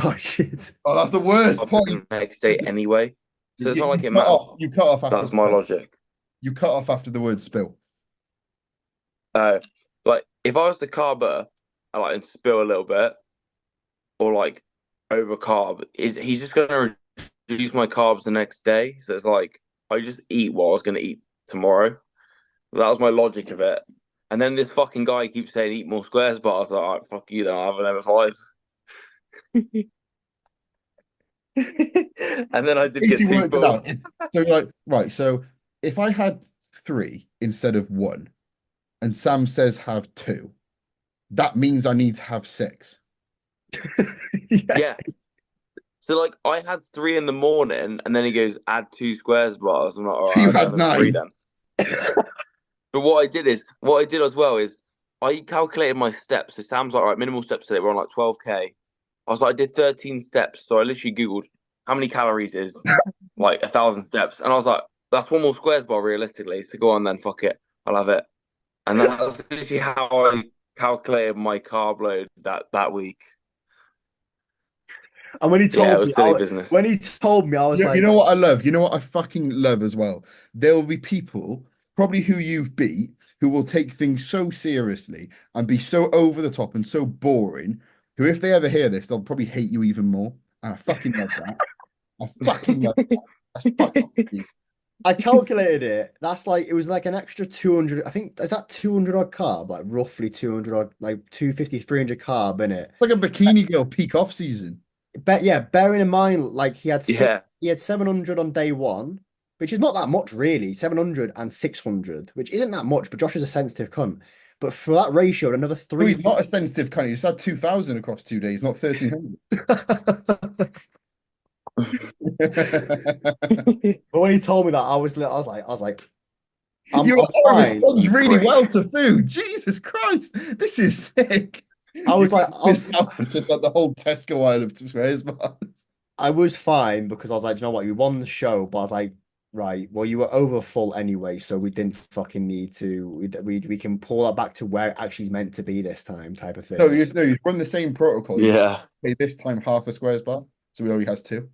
Oh shit. Oh, that's the worst carbs point. the next day anyway. So it's not like it cut matters. off. You cut off after That's my spill. logic. You cut off after the word spill. Like if I was the carber, I like and spill a little bit, or like over carb, he's just gonna reduce my carbs the next day. So it's like I just eat what I was gonna eat tomorrow. That was my logic of it. And then this fucking guy keeps saying eat more squares bars. Like, all right, fuck you, then I'll have another five. And then I did get Easy too worked it full. out. So you're like, right, so if I had 3 instead of 1, and Sam says have 2, that means I need to have 6. Yeah. So like I had 3 in the morning, and then he goes add 2 squares bars. I'm like, all So right, you I'll had go another 3 9. then. But what I did as well is I calculated my steps. So Sam's like, all right, minimal steps today. We're on like 12K. I was like, I did 13 steps. So I literally Googled how many calories is like 1,000 steps. And I was like, that's 1 more squares bar realistically. So go on then, fuck it. I'll have it. And that's literally how I calculated my carb load that week. And when he Yeah, it told was me, silly business. I was You like, know what I love? You know what I fucking love as well? There will be people, probably who you've beat, who will take things so seriously and be so over the top and so boring, who, if they ever hear this, they'll probably hate you even more. And I fucking love that. I fucking love that. That's fucking you. I calculated it. That's like, it was like an extra 200. I think, is that 200 odd carb? Like roughly 200 odd, like 250, 300 carb in it. Like a bikini girl peak off season. But yeah, bearing in mind, like Yeah. he had 700 on day one, which is not that much really. 700 and 600, which isn't that much, but Josh is a sensitive cunt. But for that ratio, another No, three. he's not a sensitive cunt. He just had 2,000 across 2 days, not 1,300. But when he told me that, I was like, I'm I fine. respond really Great. well to food. Jesus Christ, this is sick. I was like, This happened just like the whole Tesco aisle of squares bars. I was fine because I was like, you know what, you won the show, but I was like, right, well, you were over full anyway, so we didn't fucking need to. We can pull that back to where it actually is meant to be this time, type of thing. No, you run the same protocol. You just Yeah. pay this time half a squares bar, so he already has 2.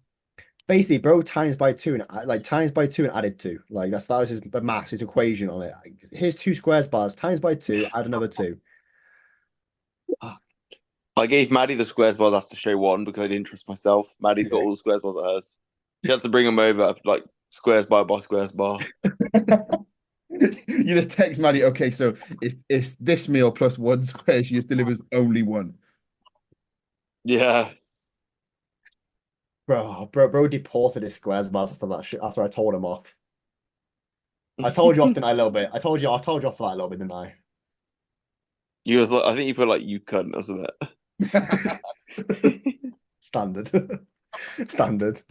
Basically, bro, times by 2 and like times by 2 and added 2. Like that was his the maths, his equation on it. Here's 2 squares bars, times by 2, add another 2. I gave Maddie the squares bars after show 1 because I didn't trust myself. Maddie's got Yeah. all the squares bars at hers. She had to bring them over like squares bar by squares bar. You just text Maddie, okay, so it's this meal plus 1 square. She just delivers only 1. Yeah. Bro deported his squares bars after that shit, after I told him off. I told you off, didn't I, a little bit? I told you off for that a little bit, didn't I? You was like, I think you put like you cunt or something. Standard. Standard.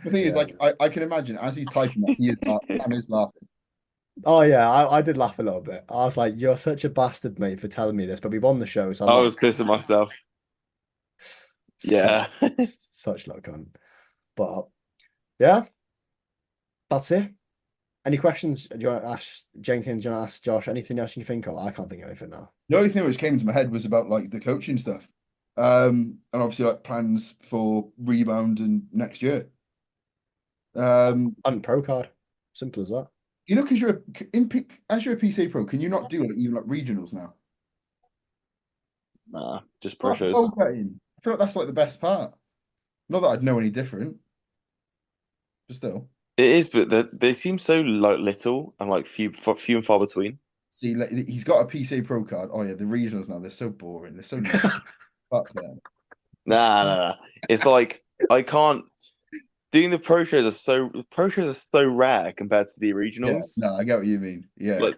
The thing is, Yeah. like, I can imagine as he's typing that, Sam is laughing. Oh yeah, I did laugh a little bit. I was like, "You're such a bastard, mate, for telling me this." But we won the show, so I'm I not was pissed at myself. such Yeah. such luck on. But yeah, that's it. Any questions? Do you want to ask Jenkins? Do you want to ask Josh? Anything else you can think of? I can't think of anything now. The only thing which came to my head was about like the coaching stuff. And obviously like plans for rebound and next year. And pro card, simple as that. You know, because as you're a PCA pro, can you not do like even like regionals now? Nah, just That's pressures. so gutting. I feel like that's like the best part. Not that I'd know any different, but still. It is, but they seem so like little and like few and far between. See, like, he's got a PCA pro card. Oh yeah, the regionals now, they're so boring. They're so fuck them. Nah. It's like I can't doing the pro shows are so rare compared to the Yeah, regionals. no, I get what you mean. Yeah. Like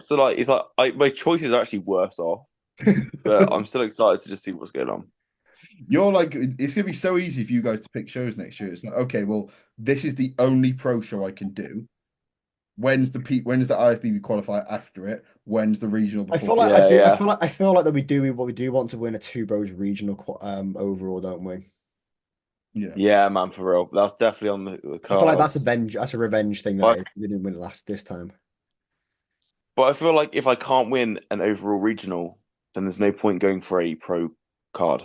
so like it's like my choices are actually worse off. But I'm still excited to just see what's going on. You're like, it's gonna be so easy for you guys to pick shows next year. It's like, okay, well, this is the only pro show I can do. When's the IFBB qualifier after it? When's the regional I before? feel like Yeah, I do. yeah. I feel like that we do want to win a two bros regional overall, don't we? Yeah. Yeah, man, for real. That's definitely on the I feel like cards. that's a revenge thing that But, is. We didn't win it this time. but I feel like if I can't win an overall regional, then there's no point going for a pro card.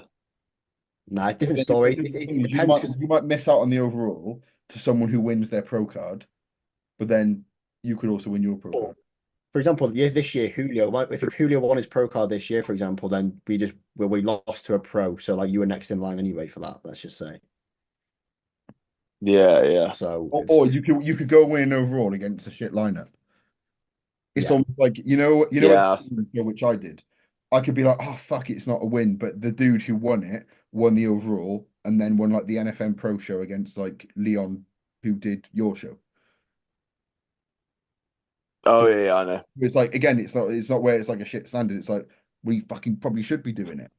Nah, But different then story. the It thing is, depends because you might miss out on the overall to someone who wins their pro card, but then you could also win your pro card. for example, yeah, this year if Julio won his pro card this year, for example, then we lost to a pro. So like you were next in line anyway for that, let's just say. Yeah. So Or you could go win overall against a shit lineup. It's yeah. almost like Yeah. which I did. I could be like, oh fuck it, it's not a win, but the dude who won it won the overall and then won like the NFM Pro show against like Leon, who did your show. Oh So yeah, I know. it's like again, it's not where it's like a shit standard. It's like we fucking probably should be doing it.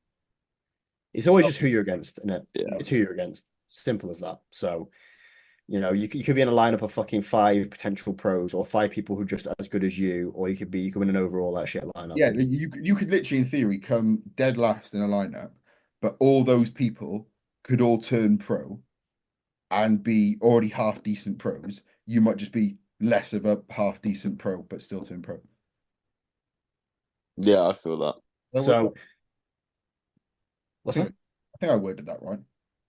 It's always So just who you're against, isn't it? Yeah. It's who you're against. Simple as that. So, you could be in a lineup of fucking 5 potential pros or 5 people who are just as good as you, or you could win an overall that shit lineup. yeah, you could literally in theory come dead last in a lineup, but all those people could all turn pro and be already half decent pros. You might just be less of a half decent pro, but still turn pro. Yeah, I feel that. So, what's I that? think I worded that right.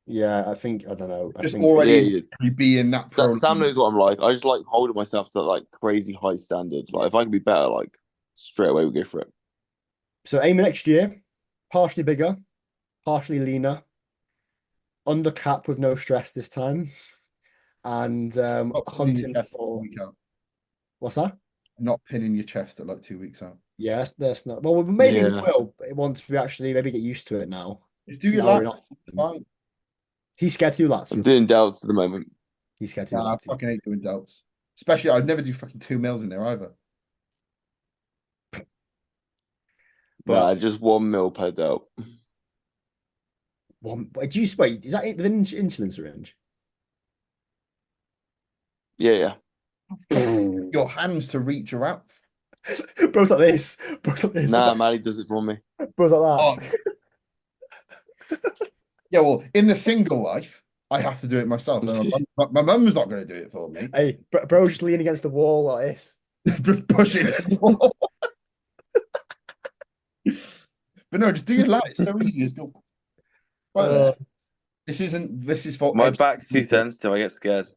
Yeah, I don't know. Just think already be in that pro. Sam knows what I'm like. I just like holding myself to like crazy high standards. Like if I can be better, like straight away we go for it. so. Aiming next year, partially bigger, partially leaner, under cap with no stress this time, and Not pinning your hunting chest a for week out. what's that? Not pinning your chest at like 2 weeks out. Yes, that's not. Well, maybe we Yeah. will. But once we actually maybe get used to it now. Just do your Now we're not. lats. Fine. He's scared to do lats. I'm doing delts at the moment. He's scared to do Nah, I lats. fucking hate doing delts. Especially, I'd never do fucking 2 mils in there either. Nah, just 1 mil per delt. Do you wait? Is that within insulin syringe? Yeah. Your hands to reach around. Bro's like this. Bro's like this. Nah, Maddie does it for me. Bro's like Oh, that. yeah, well, in the single life, I have to do it myself. My mum's not going to do it for me. Hey, bro's just leaning against the wall like this. Just push it to the wall. But no, just do your lat. It's so easy. Just go. Right there. This is for My back's too sensitive. I get scared.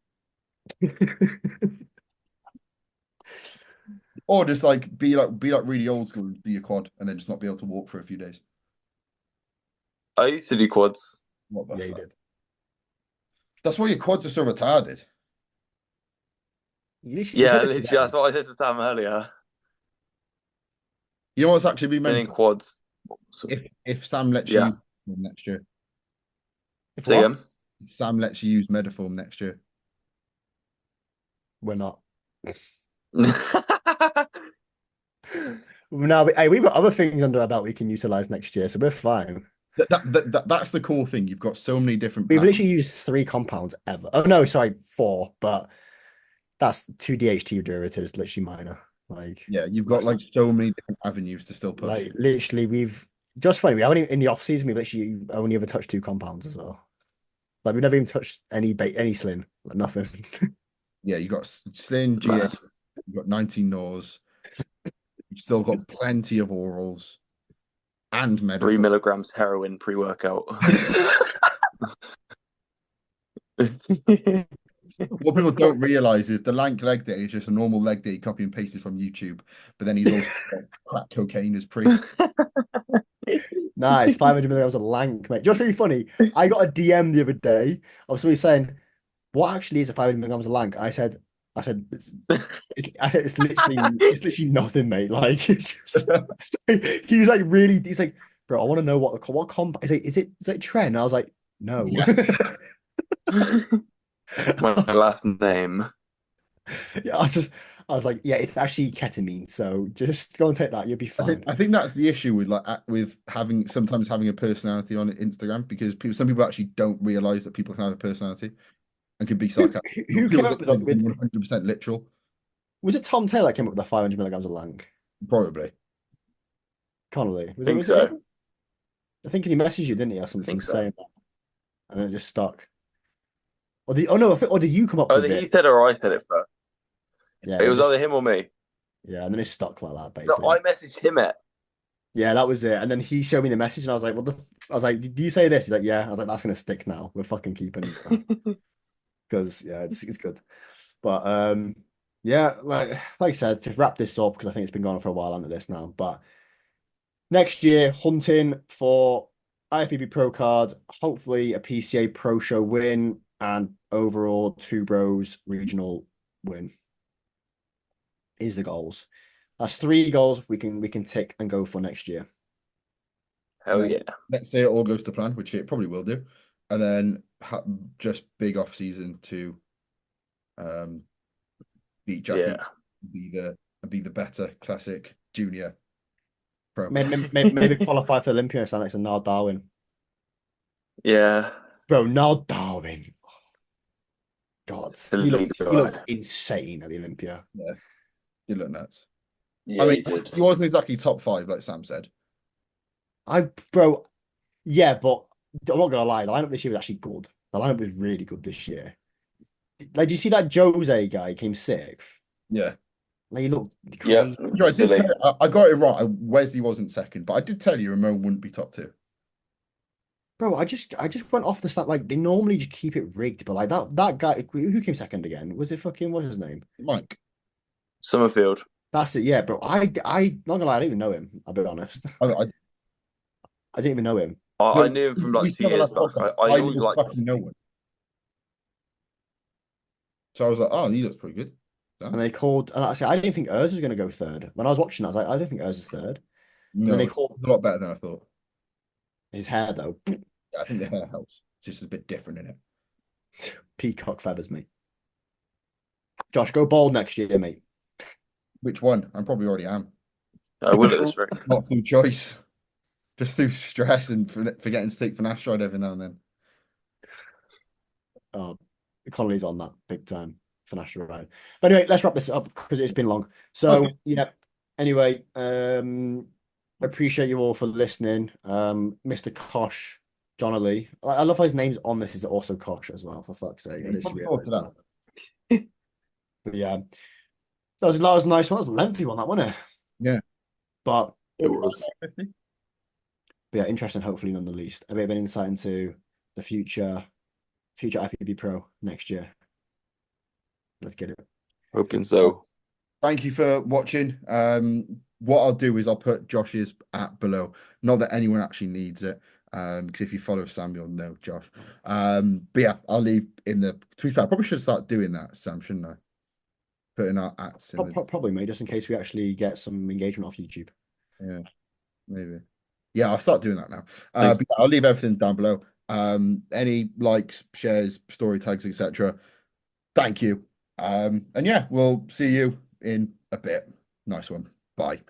Or just like be like really old school and do your quad and then just not be able to walk for a few days. I used to do quads. What the Yeah, he fuck? did. That's why your quads are so retarded. You Yeah, said this literally. today. That's what I said to Sam earlier. You know what's actually been Doing mental? quads. If Sam lets Yeah. you use next year. If Say what? again. If Sam lets you use Metaform next year. We're not. No, hey, we've got other things under our belt we can utilize next year, so we're fine. That's the cool thing. You've got so many different We've patterns. literally used 3 compounds ever. Oh no, sorry, 4, but that's 2 DHT derivatives, literally minor. Like, Yeah, you've got like so many different avenues to still push. like literally, we've just funny. We haven't even in the off season. We've literally only ever touched 2 compounds as well. Like we've never even touched any slin, like nothing. Yeah, you got Slin, GH, you've got 19 Nors, you've still got plenty of orals and 3 Metaform. milligrams heroin pre-workout. What people don't realize is the lank leg day is just a normal leg day copy and pasted from YouTube, but then he's also got crack cocaine as pre. Nice, 500 milligrams of lank, mate. Just really funny. I got a DM the other day of somebody saying, "What actually is a 500 milligrams of lank?" I said, it's literally nothing, mate. Like it's just, he was like really, he's like, bro, I want to know what comp. He's like, is it Tren? I was like, no. Yeah. My last name. Yeah, I was like, yeah, it's actually ketamine. So just go and take that. You'll be fine. I think that's the issue with sometimes having a personality on Instagram because some people actually don't realize that people can have a personality and can be sarcastic. Who came up with 100% literal? Was it Tom Taylor that came up with the 500 milligrams of lank? Probably. Connelly. I think so. Him? I think he messaged you, didn't he, or something so. saying that, and then it just stuck. Or did you come up with He it? said it or I said it first. Yeah, It was either him or me. Yeah, and then it stuck like that, basically. No, I messaged him it. Yeah, that was it. And then he showed me the message, and I was like, "What the?" I was like, "Did you say this?" He's like, "Yeah." I was like, "That's gonna stick now. We're fucking keeping these now because yeah, it's good." But yeah, like I said, to wrap this up because I think it's been going on for a while under this now. But next year, hunting for IFBB Pro card, hopefully a PCA Pro Show win, and overall Two Bros regional win is the goals. That's three goals we can tick and go for next year. And Hell then yeah. let's say it all goes to plan, which it probably will do. And then just big off season to um, beat Jackie, Yeah. be the be the better classic junior pro. Maybe qualify for Olympia and stand next to Niall Darwin. Yeah. Bro, Niall Darwin. God, he Elite looked guy. insane at the Olympia. Yeah, did look nuts. I Yeah, mean, he did. he wasn't exactly top five, like Sam said. Bro, yeah, but I'm not gonna lie, the lineup this year was actually good. The lineup was really good this year. Like, do you see that Jose guy came sixth? Yeah. Like, he looked Yep. crazy. I did Silly. tell you, I got it right. Wesley wasn't second, but I did tell you Ramon wouldn't be top two. Bro, I just went off the stat. Like, they normally just keep it rigged, but like that guy who came second again? Was it fucking what's his name? Mike. Summerfield. That's it, yeah, bro. I not gonna lie, I didn't even know him. I'll be honest. I, I didn't even know him. I Well, knew him from we like said two on the years last back. podcast, I I always knew liked him. fucking no one. So I was like, oh, he looks pretty good. And Damn. they called, and I said, I didn't think Urs was going to go third. When I was watching, I was like, I don't think Urs is third. And then No, they it's called a lot better than I thought. his hair, though. I think the hair helps. It's just a bit different in it. Peacock feathers, mate. Josh, go bald next year, mate. Which one? I probably already am. I will at this rate. Not through choice, just through stress and forgetting to take finasteride every now and then. Uh, Connelly's on that big time for national ride. But anyway, let's wrap this up because it's been long. So, Okay. yeah. Anyway, appreciate you all for listening. Mr. Kosh, John Lee. I love how his name's on this is also Kosh as well, for fuck's sake. I You just probably thought realized of that. But yeah, that was a nice one. That was a lengthy one, that wasn't it? Yeah. But, It was. but yeah, interesting, hopefully, none the least. A bit of an insight into the future IFBB Pro next year. Let's get it. Hoping so. Thank you for watching. What I'll do is I'll put Josh's at below. Not that anyone actually needs it. Because if you follow Sam, you'll know Josh. But yeah, I'll leave in the to be fair, I probably should start doing that, Sam, shouldn't I? Putting our ats in the Probably, mate, just in case we actually get some engagement off YouTube. yeah, maybe. Yeah, I'll start doing that now. Thanks. But yeah, I'll leave everything down below. Any likes, shares, story tags, etc. Thank you. And yeah, we'll see you in a bit. Nice one. Bye.